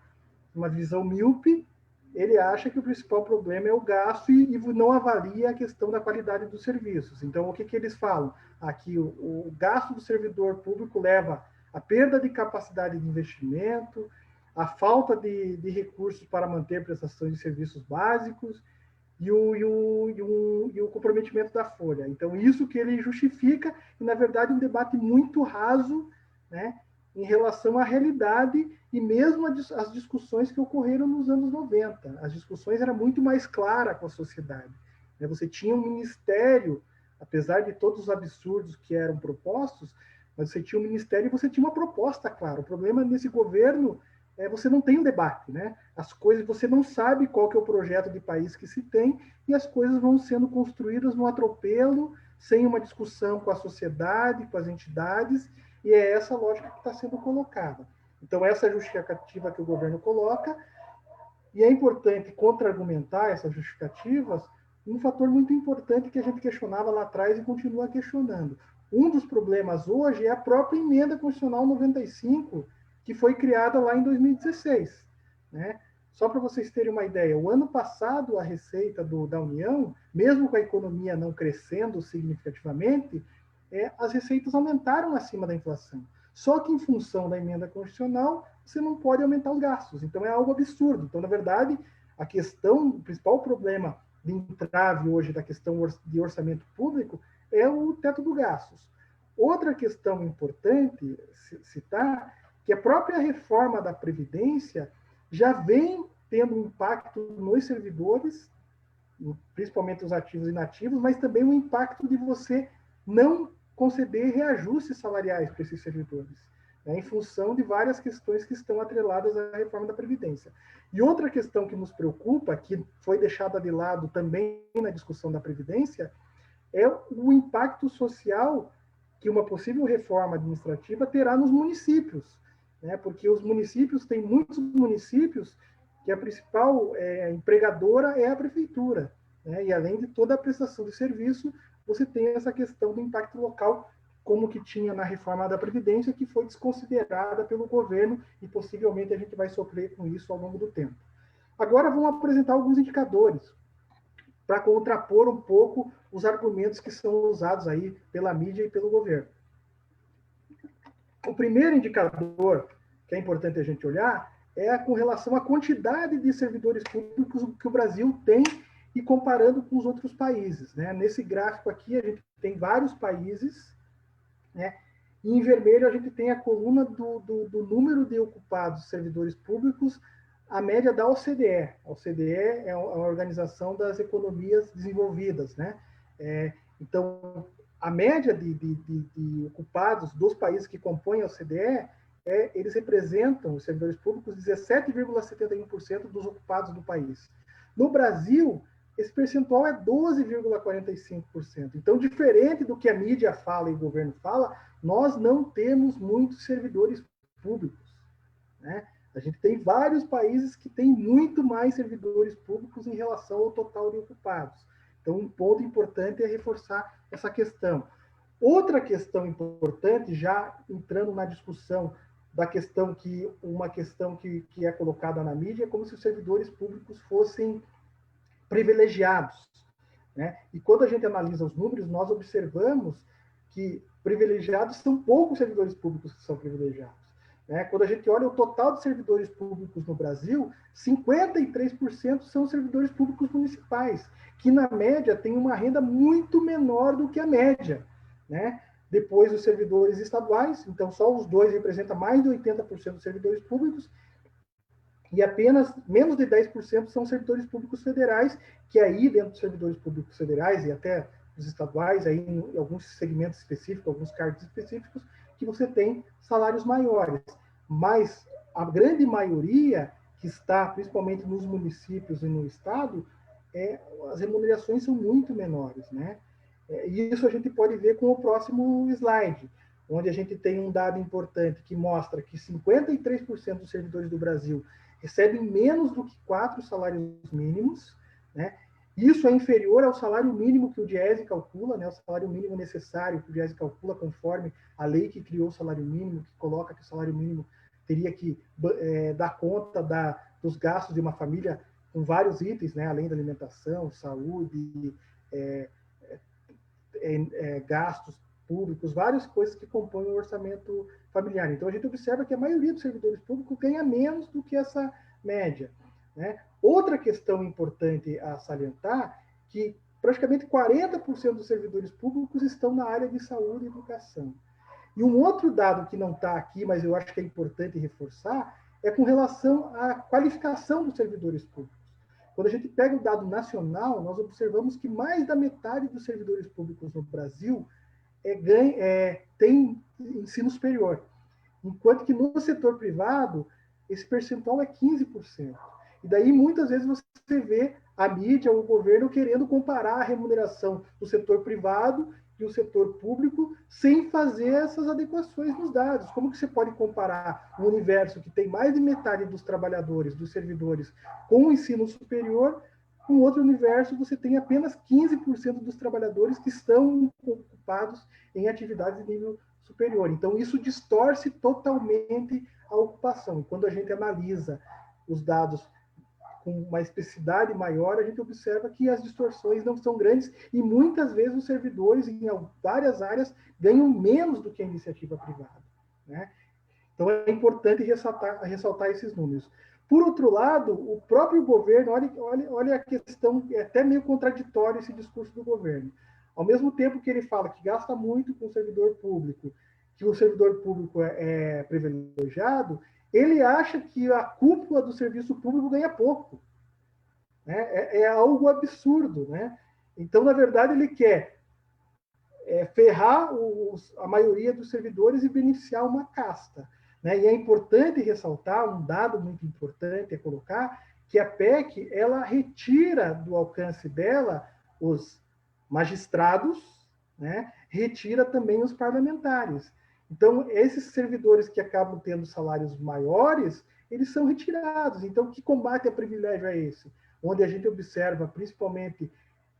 uma visão míope, ele acha que o principal problema é o gasto e não avalia a questão da qualidade dos serviços. Então, o que eles falam? Aqui, o gasto do servidor público leva à perda de capacidade de investimento, à falta de recursos para manter prestações de serviços básicos e o comprometimento da folha. Então, isso que ele justifica, e, na verdade, um debate muito raso, né, em relação à realidade e mesmo as discussões que ocorreram nos anos 90. As discussões eram muito mais claras com a sociedade. Você tinha um ministério, apesar de todos os absurdos que eram propostos, mas você tinha um ministério e você tinha uma proposta clara. O problema nesse governo é você não tem um debate, né? As coisas, você não sabe qual que é o projeto de país que se tem, e as coisas vão sendo construídas no atropelo, sem uma discussão com a sociedade, com as entidades, e é essa lógica que está sendo colocada. Então, essa justificativa que o governo coloca, e é importante contra-argumentar essas justificativas, um fator muito importante que a gente questionava lá atrás e continua questionando. Um dos problemas hoje é a própria emenda constitucional 95, que foi criada lá em 2016. Né? Só para vocês terem uma ideia, o ano passado a receita da União, mesmo com a economia não crescendo significativamente, as receitas aumentaram acima da inflação. Só que, em função da emenda constitucional, você não pode aumentar os gastos. Então, é algo absurdo. Então, na verdade, o principal problema de entrave hoje da questão de orçamento público é o teto dos gastos. Outra questão importante citar, que a própria reforma da Previdência já vem tendo um impacto nos servidores, principalmente os ativos e inativos, mas também um impacto de você não conceder reajustes salariais para esses servidores, né, em função de várias questões que estão atreladas à reforma da Previdência. E outra questão que nos preocupa, que foi deixada de lado também na discussão da Previdência, é o impacto social que uma possível reforma administrativa terá nos municípios, né, porque os municípios, tem muitos municípios que a principal empregadora é a prefeitura, né, e além de toda a prestação de serviço, você tem essa questão do impacto local, como que tinha na reforma da Previdência, que foi desconsiderada pelo governo e possivelmente a gente vai sofrer com isso ao longo do tempo. Agora vamos apresentar alguns indicadores para contrapor um pouco os argumentos que são usados aí pela mídia e pelo governo. O primeiro indicador que é importante a gente olhar é com relação à quantidade de servidores públicos que o Brasil tem e comparando com os outros países, né? Nesse gráfico aqui, a gente tem vários países, né? E em vermelho, a gente tem a coluna do número de ocupados servidores públicos, a média da OCDE. A OCDE é a Organização das Economias Desenvolvidas, né? Então, a média de ocupados dos países que compõem a OCDE, eles representam, os servidores públicos, 17,71% dos ocupados do país. No Brasil, esse percentual é 12,45%. Então, diferente do que a mídia fala e o governo fala, nós não temos muitos servidores públicos, né? A gente tem vários países que têm muito mais servidores públicos em relação ao total de ocupados. Então, um ponto importante é reforçar essa questão. Outra questão importante, já entrando na discussão da questão uma questão que é colocada na mídia, é como se os servidores públicos fossem privilegiados, né? E quando a gente analisa os números, nós observamos que privilegiados são poucos servidores públicos que são privilegiados, né? Quando a gente olha o total de servidores públicos no Brasil, 53% são servidores públicos municipais, que na média têm uma renda muito menor do que a média, né? Depois os servidores estaduais, então só os dois representam mais de 80% dos servidores públicos, e apenas menos de 10% são servidores públicos federais, que aí, dentro dos servidores públicos federais e até dos estaduais, aí em alguns segmentos específicos, alguns cargos específicos, que você tem salários maiores. Mas a grande maioria que está, principalmente nos municípios e no estado, as remunerações são muito menores, né? E isso a gente pode ver com o próximo slide, onde a gente tem um dado importante que mostra que 53% dos servidores do Brasil recebem menos do que 4 salários mínimos, né? Isso é inferior ao salário mínimo que o Diese calcula, né? O salário mínimo necessário que o Diese calcula conforme a lei que criou o salário mínimo, que coloca que o salário mínimo teria que dar conta dos gastos de uma família com vários itens, né? Além da alimentação, saúde, gastos públicos, várias coisas que compõem o orçamento familiar. Então, a gente observa que a maioria dos servidores públicos ganha menos do que essa média, né? Outra questão importante a salientar, que praticamente 40% dos servidores públicos estão na área de saúde e educação. E um outro dado que não está aqui, mas eu acho que é importante reforçar, é com relação à qualificação dos servidores públicos. Quando a gente pega o dado nacional, nós observamos que mais da metade dos servidores públicos no Brasil tem ensino superior, enquanto que no setor privado, esse percentual é 15%. E daí, muitas vezes, você vê a mídia ou o governo querendo comparar a remuneração do setor privado e o setor público sem fazer essas adequações nos dados. Como que você pode comparar um universo que tem mais de metade dos trabalhadores, dos servidores, com o ensino superior, com outro universo você tem apenas 15% dos trabalhadores que estão ocupados em atividades de nível superior. Então, isso distorce totalmente a ocupação. E quando a gente analisa os dados com uma especificidade maior, a gente observa que as distorções não são grandes e muitas vezes os servidores em várias áreas ganham menos do que a iniciativa privada, né? Então, é importante ressaltar esses números. Por outro lado, o próprio governo, olha a questão, é até meio contraditório esse discurso do governo. Ao mesmo tempo que ele fala que gasta muito com o servidor público, que o servidor público é privilegiado, ele acha que a cúpula do serviço público ganha pouco. Né? É algo absurdo. Né? Então, na verdade, ele quer ferrar a maioria dos servidores e beneficiar uma casta. Né? E é importante ressaltar, um dado muito importante é colocar, que a PEC ela retira do alcance dela os magistrados, né? Retira também os parlamentares. Então, esses servidores que acabam tendo salários maiores, eles são retirados. Então, que combate a privilégio é esse? Onde a gente observa, principalmente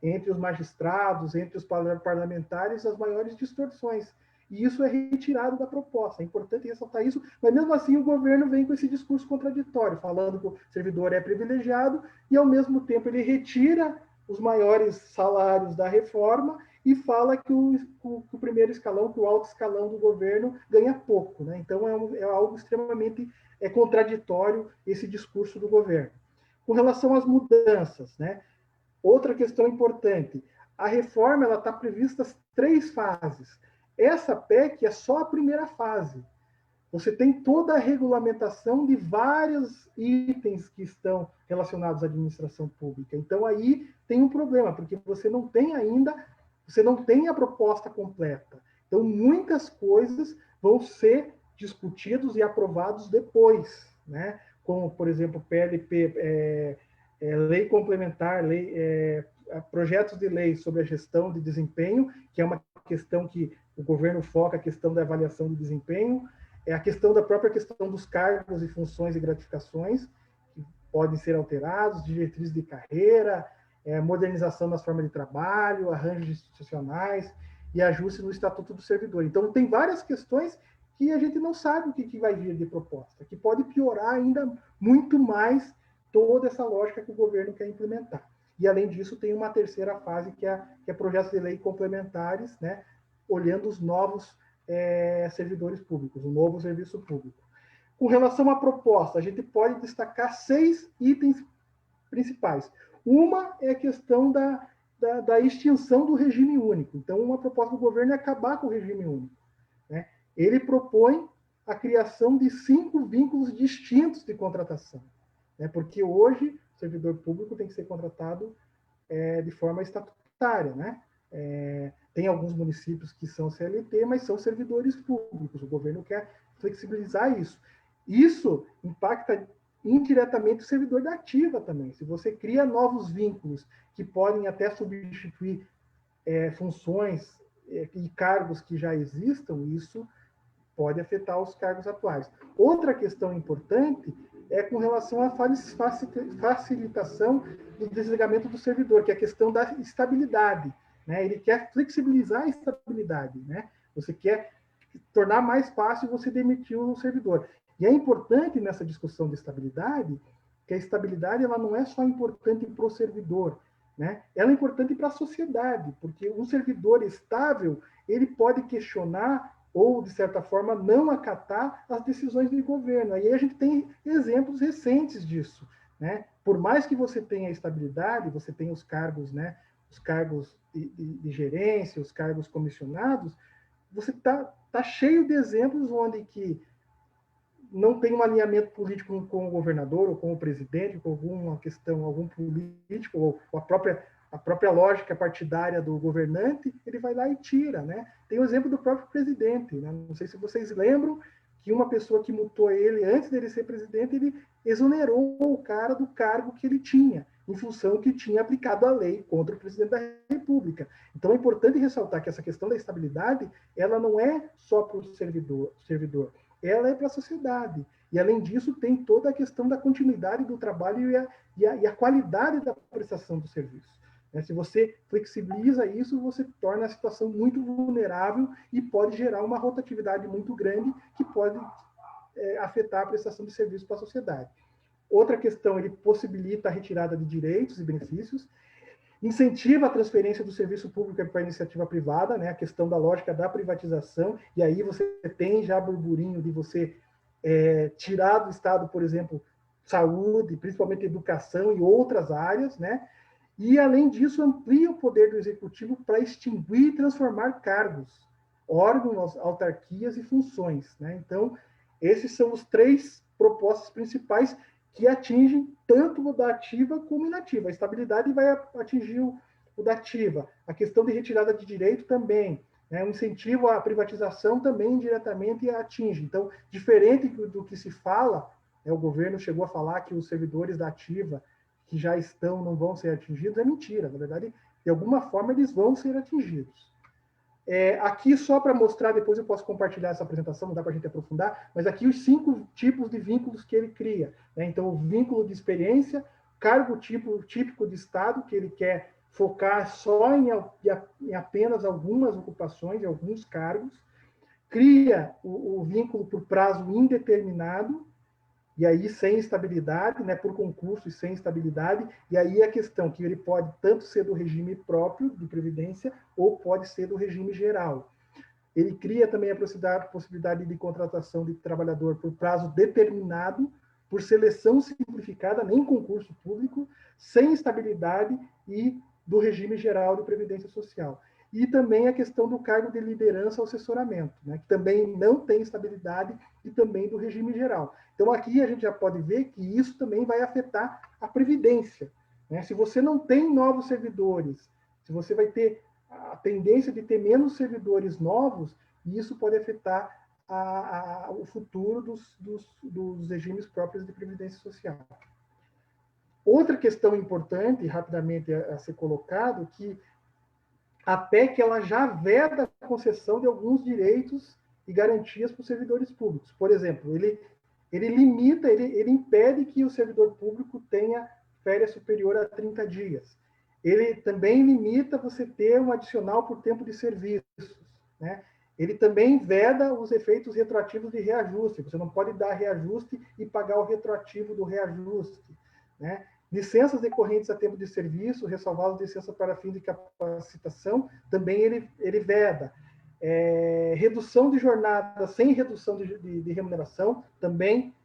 entre os magistrados, entre os parlamentares, as maiores distorções. E isso é retirado da proposta. É importante ressaltar isso, mas mesmo assim o governo vem com esse discurso contraditório, falando que o servidor é privilegiado e, ao mesmo tempo, ele retira os maiores salários da reforma e fala que o primeiro escalão, que o alto escalão do governo ganha pouco. Né? Então, é algo extremamente contraditório esse discurso do governo. Com relação às mudanças, né? Outra questão importante, a reforma está prevista 3 fases. Essa PEC é só a primeira fase. Você tem toda a regulamentação de vários itens que estão relacionados à administração pública. Então, aí tem um problema, porque você não tem a proposta completa. Então, muitas coisas vão ser discutidas e aprovadas depois, né? Como, por exemplo, PLP, lei complementar, projetos de lei sobre a gestão de desempenho, que é uma questão que o governo foca, a questão da avaliação de desempenho, a questão da própria questão dos cargos e funções e gratificações, que podem ser alterados, diretrizes de carreira, modernização das formas de trabalho, arranjos institucionais e ajuste no Estatuto do Servidor. Então, tem várias questões que a gente não sabe o que vai vir de proposta, que pode piorar ainda muito mais toda essa lógica que o governo quer implementar. E, além disso, tem uma terceira fase, que é projetos de lei complementares, né, olhando os novos servidores públicos, o novo serviço público. Com relação à proposta, a gente pode destacar 6 itens principais. Uma é a questão da extinção do regime único. Então, uma proposta do governo é acabar com o regime único. Né? Ele propõe a criação de 5 vínculos distintos de contratação. Porque hoje o servidor público tem que ser contratado de forma estatutária, né? Tem alguns municípios que são CLT, mas são servidores públicos. O governo quer flexibilizar isso. Isso impacta indiretamente o servidor da ativa também. Se você cria novos vínculos que podem até substituir funções e cargos que já existam, isso pode afetar os cargos atuais. Outra questão importante é com relação à facilitação do desligamento do servidor, que é a questão da estabilidade. Né? Ele quer flexibilizar a estabilidade. Né? Você quer tornar mais fácil você demitir um servidor. E é importante nessa discussão de estabilidade, que a estabilidade ela não é só importante para o servidor, né? Ela é importante para a sociedade, porque um servidor estável ele pode questionar ou, de certa forma, não acatar as decisões do governo. Aí a gente tem exemplos recentes disso. Né? Por mais que você tenha estabilidade, você tenha os cargos, né? Os cargos de gerência, os cargos comissionados, você tá cheio de exemplos onde que não tem um alinhamento político com o governador ou com o presidente, com alguma questão, algum político, ou a própria lógica partidária do governante, ele vai lá e tira, né? Tem o exemplo do próprio presidente, né? Não sei se vocês lembram que uma pessoa que multou ele, antes dele ser presidente, ele exonerou o cara do cargo que ele tinha, em função que tinha aplicado a lei contra o presidente da República. Então, é importante ressaltar que essa questão da estabilidade, ela não é só para o servidor, ela é para a sociedade. E, além disso, tem toda a questão da continuidade do trabalho e a qualidade da prestação do serviço. Se você flexibiliza isso, você torna a situação muito vulnerável e pode gerar uma rotatividade muito grande que pode afetar a prestação de serviço para a sociedade. Outra questão, ele possibilita a retirada de direitos e benefícios. incentiva a transferência do serviço público para a iniciativa privada, né, a questão da lógica da privatização, e aí você tem já burburinho de você tirar do Estado, por exemplo, saúde, principalmente educação e outras áreas, né? E, além disso, amplia o poder do executivo para extinguir e transformar cargos, órgãos, autarquias e funções, né? Então, esses são os 3 propostas principais que atingem tanto o da ativa como o inativa. A estabilidade vai atingir o da ativa. A questão de retirada de direito também. O incentivo à privatização também indiretamente atinge. Então, diferente do que se fala, o governo chegou a falar que os servidores da ativa que já estão não vão ser atingidos, é mentira. Na verdade, de alguma forma, eles vão ser atingidos. Aqui, só para mostrar, depois eu posso compartilhar essa apresentação, não dá para a gente aprofundar, mas aqui os 5 tipos de vínculos que ele cria. Então, o vínculo de experiência, cargo típico de Estado, que ele quer focar só em apenas algumas ocupações, em alguns cargos, cria o vínculo por prazo indeterminado, e aí sem estabilidade, né, por concurso e sem estabilidade, e aí a questão que ele pode tanto ser do regime próprio de previdência ou pode ser do regime geral. Ele cria também a possibilidade de contratação de trabalhador por prazo determinado, por seleção simplificada, nem concurso público, sem estabilidade e do regime geral de previdência social. E também a questão do cargo de liderança ou assessoramento, né, que também não tem estabilidade e também do regime geral. Então, aqui a gente já pode ver que isso também vai afetar a previdência, né? Se você não tem novos servidores, se você vai ter a tendência de ter menos servidores novos, isso pode afetar o futuro dos regimes próprios de previdência social. Outra questão importante, rapidamente a ser colocado, que a PEC ela já veda a concessão de alguns direitos e garantias para os servidores públicos. Por exemplo, ele limita, ele impede que o servidor público tenha férias superior a 30 dias. Ele também limita você ter um adicional por tempo de serviços, né? Ele também veda os efeitos retroativos de reajuste. Você não pode dar reajuste e pagar o retroativo do reajuste, né? Licenças decorrentes a tempo de serviço, ressalvadas licenças para fim de capacitação, também ele veda. Redução de jornada sem redução de remuneração, também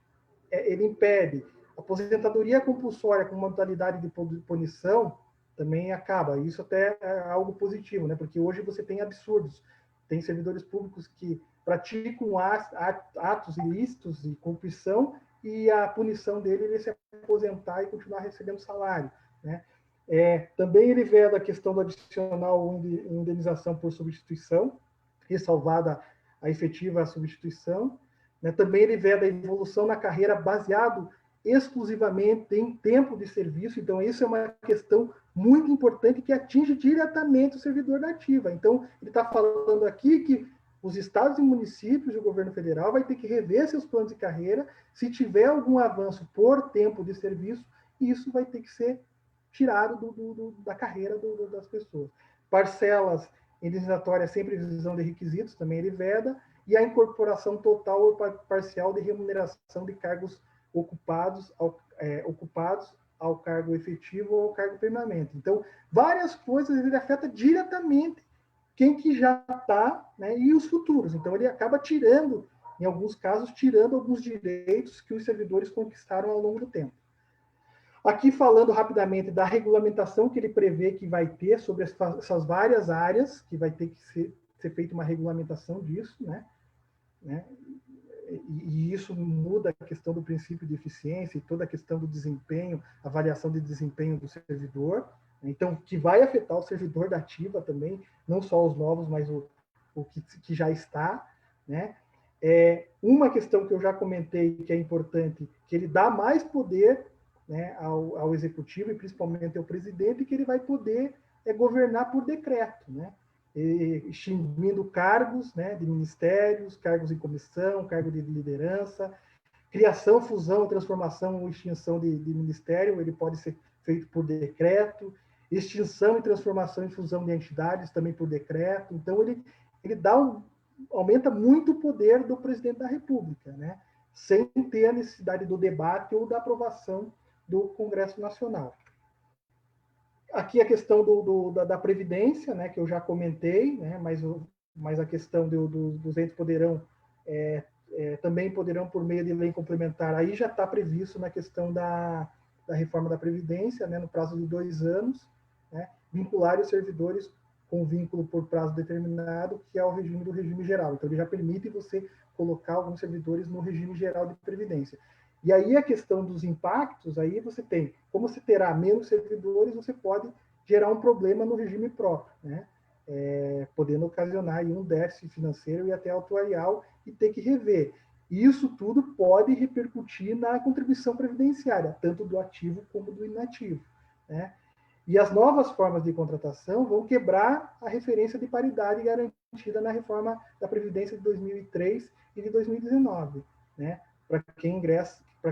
ele impede. Aposentadoria compulsória com modalidade de punição, também acaba. Isso até é algo positivo, né? Porque hoje você tem absurdos. Tem servidores públicos que praticam atos ilícitos e corrupção e a punição dele é se aposentar e continuar recebendo salário, né? Também ele veda a questão do adicional indenização por substituição, ressalvada a efetiva substituição, né? Também ele veda a evolução na carreira baseado exclusivamente em tempo de serviço. Então, isso é uma questão muito importante que atinge diretamente o servidor da ativa. Então, ele está falando aqui que os estados e municípios e o governo federal vai ter que rever seus planos de carreira. Se tiver algum avanço por tempo de serviço, isso vai ter que ser tirado da carreira das pessoas. Parcelas indenizatórias sem previsão de requisitos, também ele veda, e a incorporação total ou parcial de remuneração de cargos ocupados ao cargo efetivo ou ao cargo permanente. Então, várias coisas ele afeta diretamente quem que já está, né, e os futuros. Então, ele acaba tirando, em alguns casos, tirando alguns direitos que os servidores conquistaram ao longo do tempo. Aqui, falando rapidamente da regulamentação que ele prevê que vai ter sobre essas várias áreas, que vai ter que ser feita uma regulamentação disso, né? E isso muda a questão do princípio de eficiência e toda a questão do desempenho, avaliação de desempenho do servidor. Então, que vai afetar o servidor da ativa também, não só os novos, mas o que já está, né? Uma questão que eu já comentei que é importante, que ele dá mais poder, né, ao executivo e principalmente ao presidente, que ele vai poder governar por decreto, né? Extinguindo cargos, né, de ministérios, cargos em comissão, cargo de liderança, criação, fusão, transformação ou extinção de ministério, ele pode ser feito por decreto, extinção e transformação e fusão de entidades também por decreto. Então, ele aumenta muito o poder do presidente da República, né, sem ter a necessidade do debate ou da aprovação do Congresso Nacional. aqui a questão da Previdência, né, que eu já comentei, né, mas a questão dos entes poderão, também poderão, por meio de lei complementar, aí já está previsto na questão da reforma da Previdência, né, no prazo de 2 anos, né, vincular os servidores com vínculo por prazo determinado, que é o regime do regime geral. Então, ele já permite você colocar alguns servidores no regime geral de Previdência. E aí a questão dos impactos, aí você tem, como você terá menos servidores, você pode gerar um problema no regime próprio, né? Podendo ocasionar aí um déficit financeiro e até atuarial e ter que rever. E isso tudo pode repercutir na contribuição previdenciária, tanto do ativo como do inativo, né? E as novas formas de contratação vão quebrar a referência de paridade garantida na reforma da Previdência de 2003 e de 2019, né? Para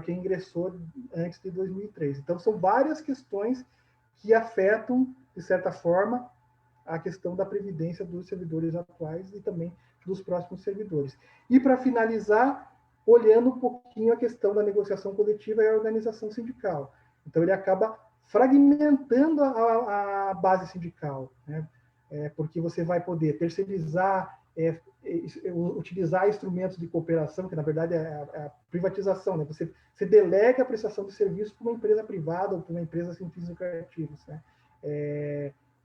quem ingressou antes de 2003. Então, são várias questões que afetam, de certa forma, a questão da previdência dos servidores atuais e também dos próximos servidores. E, para finalizar, olhando um pouquinho a questão da negociação coletiva e a organização sindical. Então, ele acaba fragmentando a base sindical, né? Porque você vai poder terceirizar, utilizar instrumentos de cooperação, que na verdade é a privatização, né? Você delega a prestação de serviço para uma empresa privada ou para uma empresa sem fins lucrativos, né?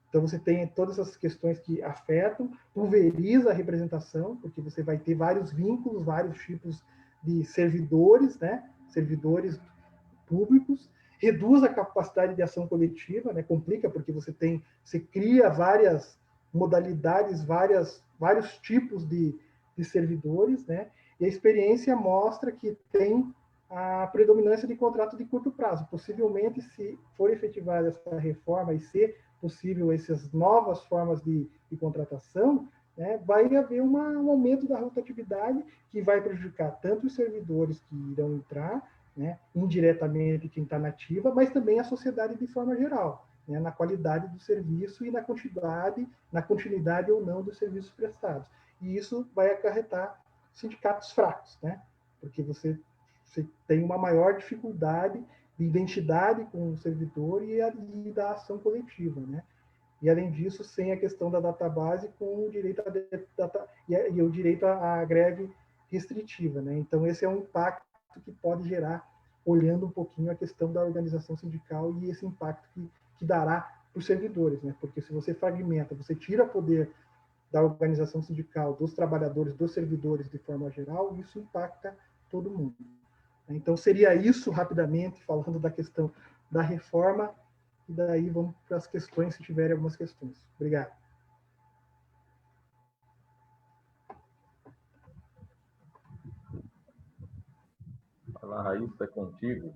Então, você tem todas essas questões que afetam, pulveriza a representação, porque você vai ter vários vínculos, vários tipos de servidores, né? Servidores públicos, reduz a capacidade de ação coletiva, né? Complica, porque você cria várias modalidades, vários tipos de servidores, né? E a experiência mostra que tem a predominância de contrato de curto prazo. Possivelmente, se for efetivada essa reforma e ser possível essas novas formas de contratação, né, vai haver um aumento da rotatividade que vai prejudicar tanto os servidores que irão entrar, né, indiretamente quem está na ativa, mas também a sociedade de forma geral, né, na qualidade do serviço e na continuidade ou não dos serviços prestados. E isso vai acarretar sindicatos fracos, né, porque você tem uma maior dificuldade de identidade com o servidor e da ação coletiva, né? E, além disso, sem a questão da database, com o direito o direito à greve restritiva, né? Então, esse é um impacto que pode gerar, olhando um pouquinho a questão da organização sindical e esse impacto que dará para os servidores, né? Porque se você fragmenta, você tira poder da organização sindical, dos trabalhadores, dos servidores de forma geral, isso impacta todo mundo. Então, seria isso, rapidamente, falando da questão da reforma, e daí vamos para as questões, se tiverem algumas questões. Obrigado. Fala, Raíssa, é contigo.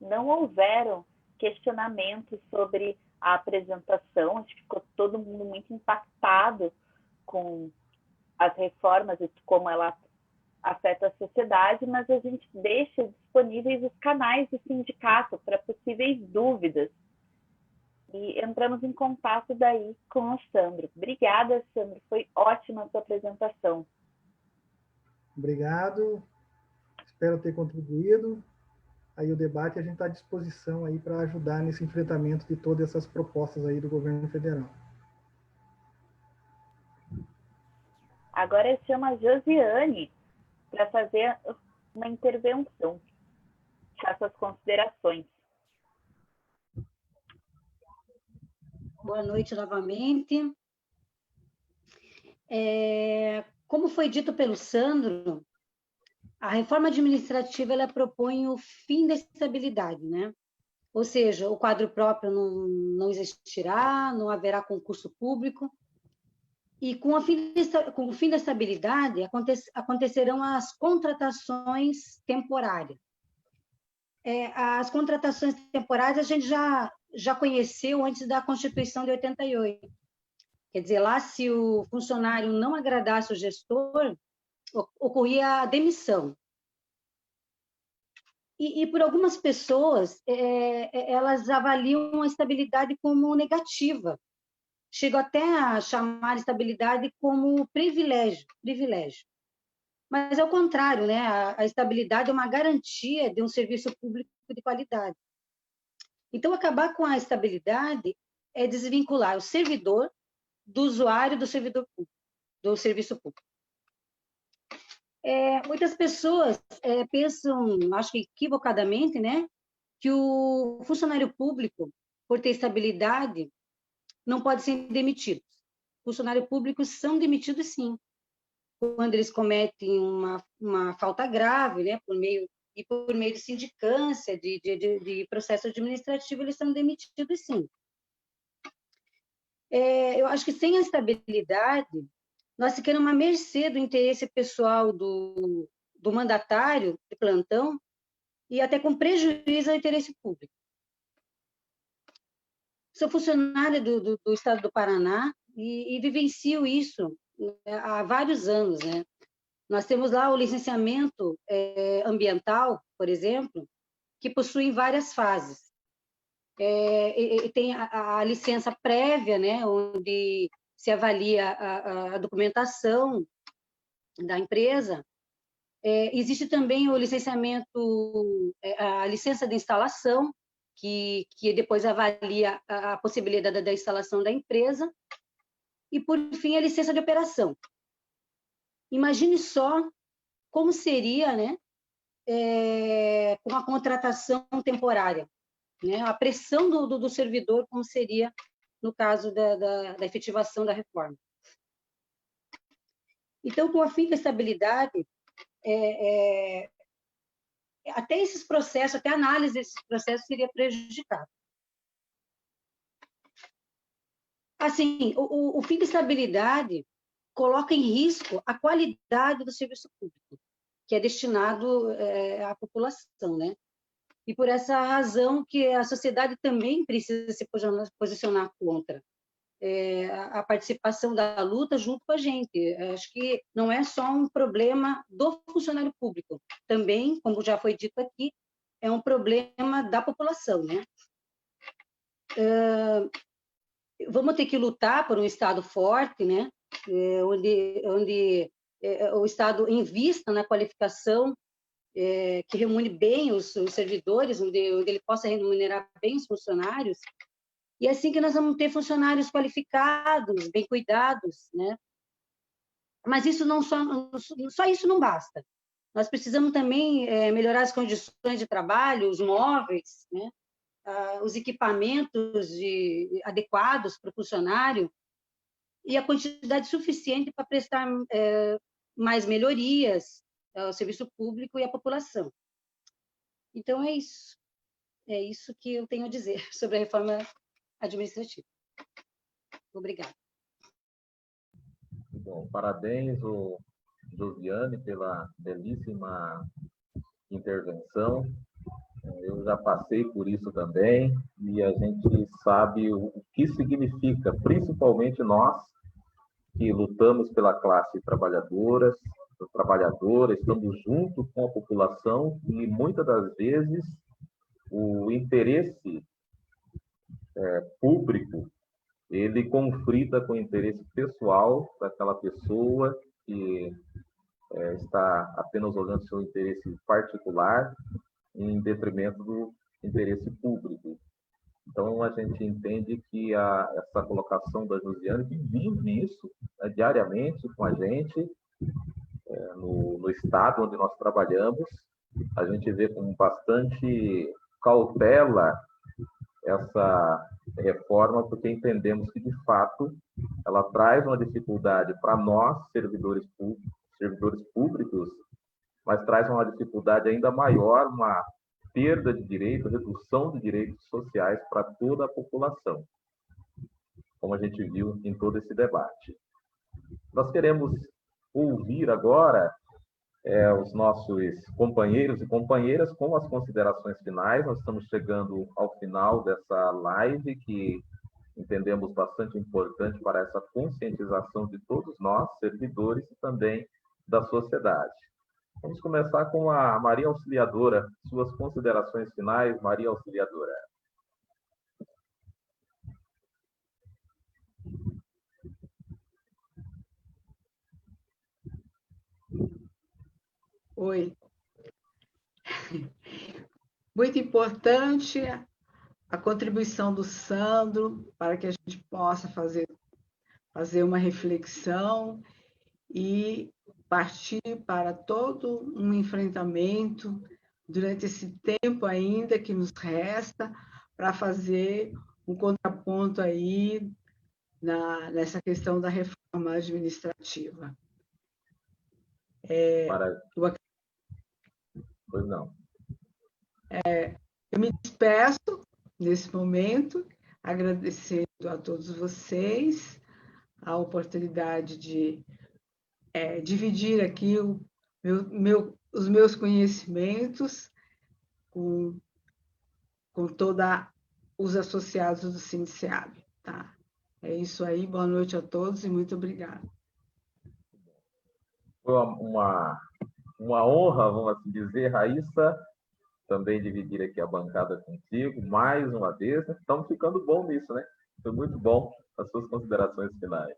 Não houveram questionamentos sobre a apresentação, acho que ficou todo mundo muito impactado com as reformas e como ela afeta a sociedade, mas a gente deixa disponíveis os canais do sindicato para possíveis dúvidas. E entramos em contato daí com o Sandro. Obrigada, Sandro, foi ótima a sua apresentação. Obrigado, espero ter contribuído. Aí o debate, a gente está à disposição aí para ajudar nesse enfrentamento de todas essas propostas aí do governo federal. Agora eu chamo a Josiane para fazer uma intervenção, deixar suas considerações. Boa noite novamente. Como foi dito pelo Sandro, a reforma administrativa ela propõe o fim da estabilidade, né? Ou seja, o quadro próprio não existirá, não haverá concurso público, e com o fim da estabilidade acontecerão as contratações temporárias. As contratações temporárias a gente já conheceu antes da Constituição de 88. Quer dizer, lá, se o funcionário não agradasse o gestor, ocorria a demissão. E por algumas pessoas, elas avaliam a estabilidade como negativa. Chegam até a chamar a estabilidade como privilégio. Mas, ao contrário, né? A estabilidade é uma garantia de um serviço público de qualidade. Então, acabar com a estabilidade é desvincular o servidor do usuário do servidor público, do serviço público. Muitas pessoas pensam, acho que equivocadamente, né, que o funcionário público, por ter estabilidade, não pode ser demitido. Funcionários públicos são demitidos, sim, quando eles cometem uma falta grave, né, por meio de sindicância, de processo administrativo, eles são demitidos, sim. Eu acho que sem a estabilidade, nós ficamos à mercê do interesse pessoal do mandatário de plantão e até com prejuízo ao interesse público. Sou funcionária do Estado do Paraná e vivencio isso, né, há vários anos, né? Nós temos lá o licenciamento ambiental, por exemplo, que possui várias fases. E tem a licença prévia, né, onde se avalia a documentação da empresa. Existe também o licenciamento, a licença de instalação, que depois avalia a possibilidade da instalação da empresa. E, por fim, a licença de operação. Imagine só como seria, né, com uma contratação temporária, né, a pressão do servidor, como seria no caso da efetivação da reforma. Então, com a fim da estabilidade, até esses processos, até a análise desses processos seria prejudicada. Assim, o fim da estabilidade coloca em risco a qualidade do serviço público, que é destinado à população, né? E por essa razão que a sociedade também precisa se posicionar contra a participação da luta junto com a gente. Acho que não é só um problema do funcionário público, também, como já foi dito aqui, é um problema da população, né? Vamos ter que lutar por um Estado forte, né? Onde o Estado invista na qualificação, que reúne bem os servidores, onde ele possa remunerar bem os funcionários, e é assim que nós vamos ter funcionários qualificados, bem cuidados, né? Mas isso só isso não basta. Nós precisamos também melhorar as condições de trabalho, os móveis, né? Os equipamentos adequados para o funcionário e a quantidade suficiente para prestar mais melhorias ao serviço público e à população. Então, é isso. É isso que eu tenho a dizer sobre a reforma administrativa. Obrigada. Bom, parabéns, Josiane, pela belíssima intervenção. Eu já passei por isso também e a gente sabe o que significa, principalmente nós que lutamos pela classe trabalhadora, estamos junto com a população e muitas das vezes o interesse público ele conflita com o interesse pessoal daquela pessoa que está apenas olhando seu interesse particular em detrimento do interesse público. Então, a gente entende que essa colocação da Josiane, que vive isso diariamente com a gente, no estado onde nós trabalhamos, a gente vê com bastante cautela essa reforma, porque entendemos que, de fato, ela traz uma dificuldade para nós, servidores públicos, mas traz uma dificuldade ainda maior, uma perda de direitos, redução de direitos sociais para toda a população, como a gente viu em todo esse debate. Nós queremos ouvir agora os nossos companheiros e companheiras com as considerações finais. Nós estamos chegando ao final dessa live, que entendemos bastante importante para essa conscientização de todos nós, servidores, e também da sociedade. Vamos começar com a Maria Auxiliadora. Suas considerações finais, Maria Auxiliadora. Oi. Muito importante a contribuição do Sandro para que a gente possa fazer uma reflexão e partir para todo um enfrentamento durante esse tempo ainda que nos resta para fazer um contraponto aí nessa questão da reforma administrativa. Pois não. Eu me despeço nesse momento, agradecendo a todos vocês a oportunidade de dividir aqui os meus conhecimentos com todos os associados do SINDICEAB. Tá? É isso aí, boa noite a todos e muito obrigada. Foi uma honra, vamos assim dizer, Raíssa, também dividir aqui a bancada contigo, mais uma vez. Estamos ficando bom nisso, né? Foi muito bom as suas considerações finais.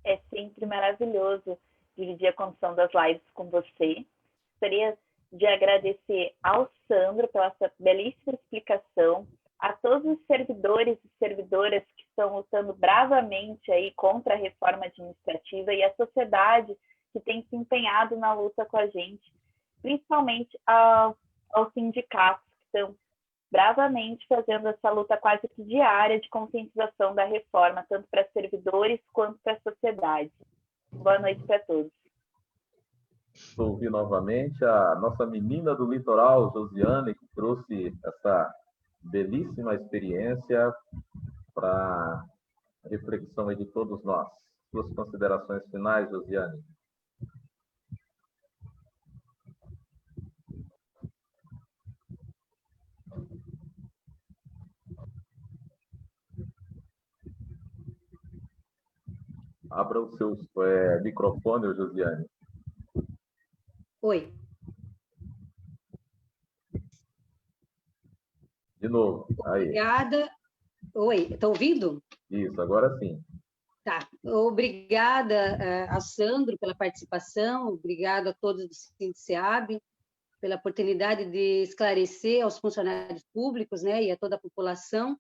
É sempre maravilhoso dividir a condução das lives com você. Gostaria de agradecer ao Sandro pela sua belíssima explicação, a todos os servidores e servidoras que estão lutando bravamente aí contra a reforma administrativa e a sociedade que tem se empenhado na luta com a gente, principalmente aos sindicatos que estão bravamente fazendo essa luta quase que diária de conscientização da reforma, tanto para servidores quanto para a sociedade. Boa noite para todos. Ouvi novamente a nossa menina do litoral, Josiane, que trouxe essa belíssima experiência para a reflexão aí de todos nós. Suas considerações finais, Josiane. Abra o seu microfone, Josiane. Oi. De novo. Aí. Obrigada. Oi, estão ouvindo? Isso, agora sim. Tá. Obrigada a Sandro pela participação, obrigada a todos do SINDICEAB pela oportunidade de esclarecer aos funcionários públicos, né, e a toda a população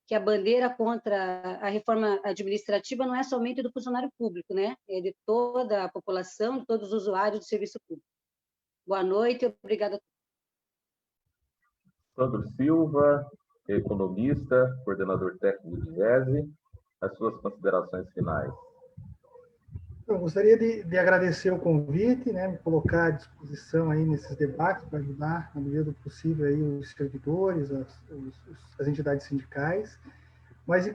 que a bandeira contra a reforma administrativa não é somente do funcionário público, né? É de toda a população, de todos os usuários do serviço público. Boa noite, obrigada. Sandro Silva, economista, coordenador técnico de GESE, as suas considerações finais. Eu gostaria de agradecer o convite, né, me colocar à disposição aí nesses debates para ajudar, na medida do possível, aí os servidores, as entidades sindicais, mas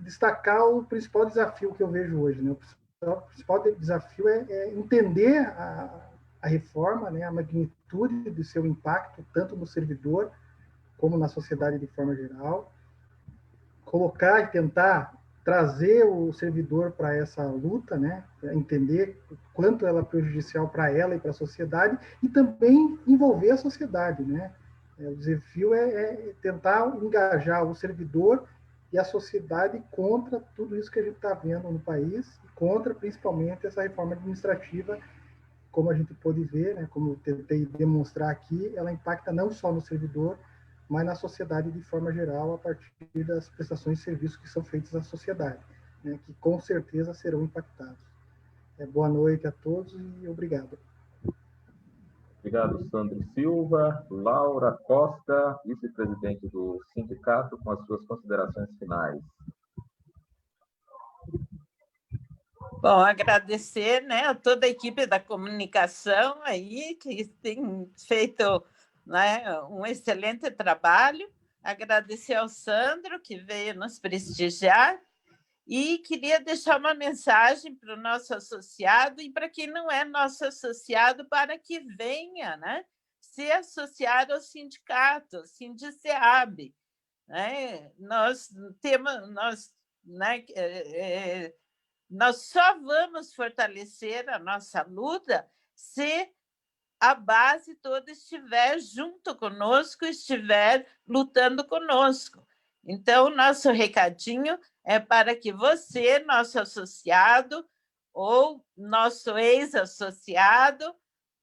destacar o principal desafio que eu vejo hoje, né? O principal desafio é entender a reforma, né, a magnitude do seu impacto, tanto no servidor como na sociedade de forma geral, colocar e tentar trazer o servidor para essa luta, né, entender o quanto ela é prejudicial para ela e para a sociedade, e também envolver a sociedade, né? O desafio é tentar engajar o servidor e a sociedade contra tudo isso que a gente está vendo no país, e contra principalmente essa reforma administrativa, como a gente pôde ver, né, como eu tentei demonstrar aqui, ela impacta não só no servidor, mas na sociedade de forma geral, a partir das prestações de serviços que são feitas à sociedade, né, que com certeza serão impactados. Boa noite a todos e obrigado. Obrigado, Sandro Silva. Laura Costa, vice-presidente do sindicato, com as suas considerações finais. Bom, agradecer, né, a toda a equipe da comunicação aí, que tem feito, né, um excelente trabalho. Agradecer ao Sandro, que veio nos prestigiar, e queria deixar uma mensagem para o nosso associado e para quem não é nosso associado, para que venha, né, se associar ao sindicato, ao SINDICEAB, né? Nós só vamos fortalecer a nossa luta se a base toda estiver junto conosco, estiver lutando conosco. Então, nosso recadinho é para que você, nosso associado, ou nosso ex-associado,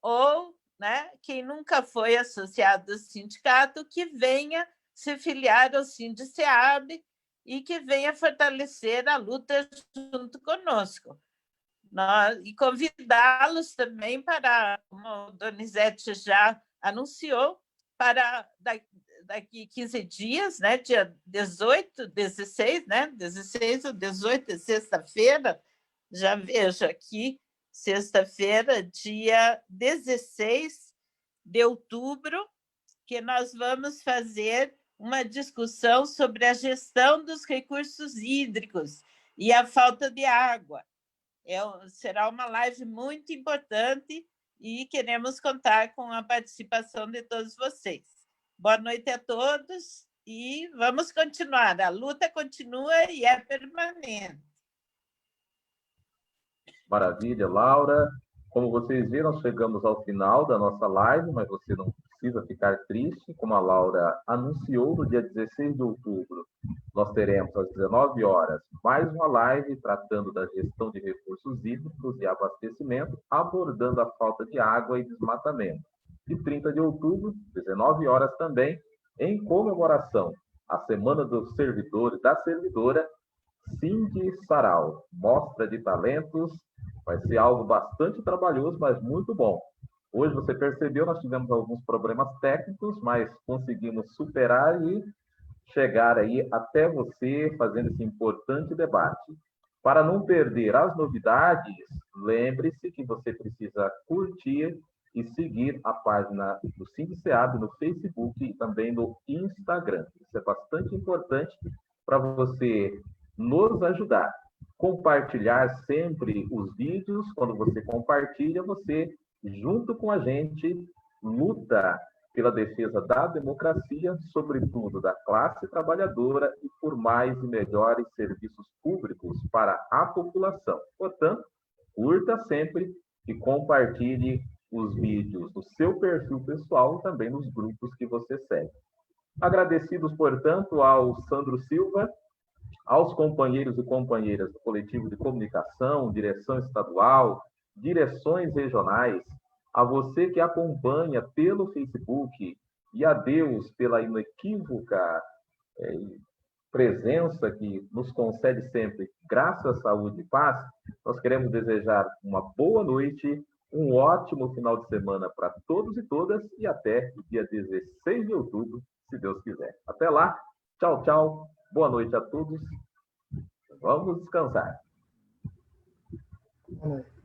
ou, né, quem nunca foi associado do sindicato, que venha se filiar ao Sindiceab e que venha fortalecer a luta junto conosco. E convidá-los também para, como a Donizete já anunciou, para daqui 15 dias, né, dia 18, 16, né, 16 ou 18, sexta-feira, já vejo aqui, sexta-feira, dia 16 de outubro, que nós vamos fazer uma discussão sobre a gestão dos recursos hídricos e a falta de água. Será uma live muito importante e queremos contar com a participação de todos vocês. Boa noite a todos e vamos continuar. A luta continua e é permanente. Maravilha, Laura. Como vocês viram, nós chegamos ao final da nossa live, mas você não precisa ficar triste. Como a Laura anunciou, no dia 16 de outubro, nós teremos às 19 horas mais uma live tratando da gestão de recursos hídricos e abastecimento, abordando a falta de água e desmatamento. E 30 de outubro, 19 horas também, em comemoração à Semana do Servidor e da Servidora, Cindy Sarau, mostra de talentos. Vai ser algo bastante trabalhoso, mas muito bom. Hoje, você percebeu, nós tivemos alguns problemas técnicos, mas conseguimos superar e chegar aí até você fazendo esse importante debate. Para não perder as novidades, lembre-se que você precisa curtir e seguir a página do Sindiceab no Facebook e também no Instagram. Isso é bastante importante para você nos ajudar. Compartilhar sempre os vídeos. Quando você compartilha, você, junto com a gente, luta pela defesa da democracia, sobretudo da classe trabalhadora e por mais e melhores serviços públicos para a população. Portanto, curta sempre e compartilhe os vídeos do seu perfil pessoal e também nos grupos que você segue. Agradecidos, portanto, ao Sandro Silva, aos companheiros e companheiras do coletivo de comunicação, direção estadual, direções regionais, a você que acompanha pelo Facebook e a Deus pela inequívoca presença que nos concede sempre graça, saúde e paz, nós queremos desejar uma boa noite, um ótimo final de semana para todos e todas e até o dia 16 de outubro, se Deus quiser. Até lá, tchau, tchau, boa noite a todos, vamos descansar. Boa noite.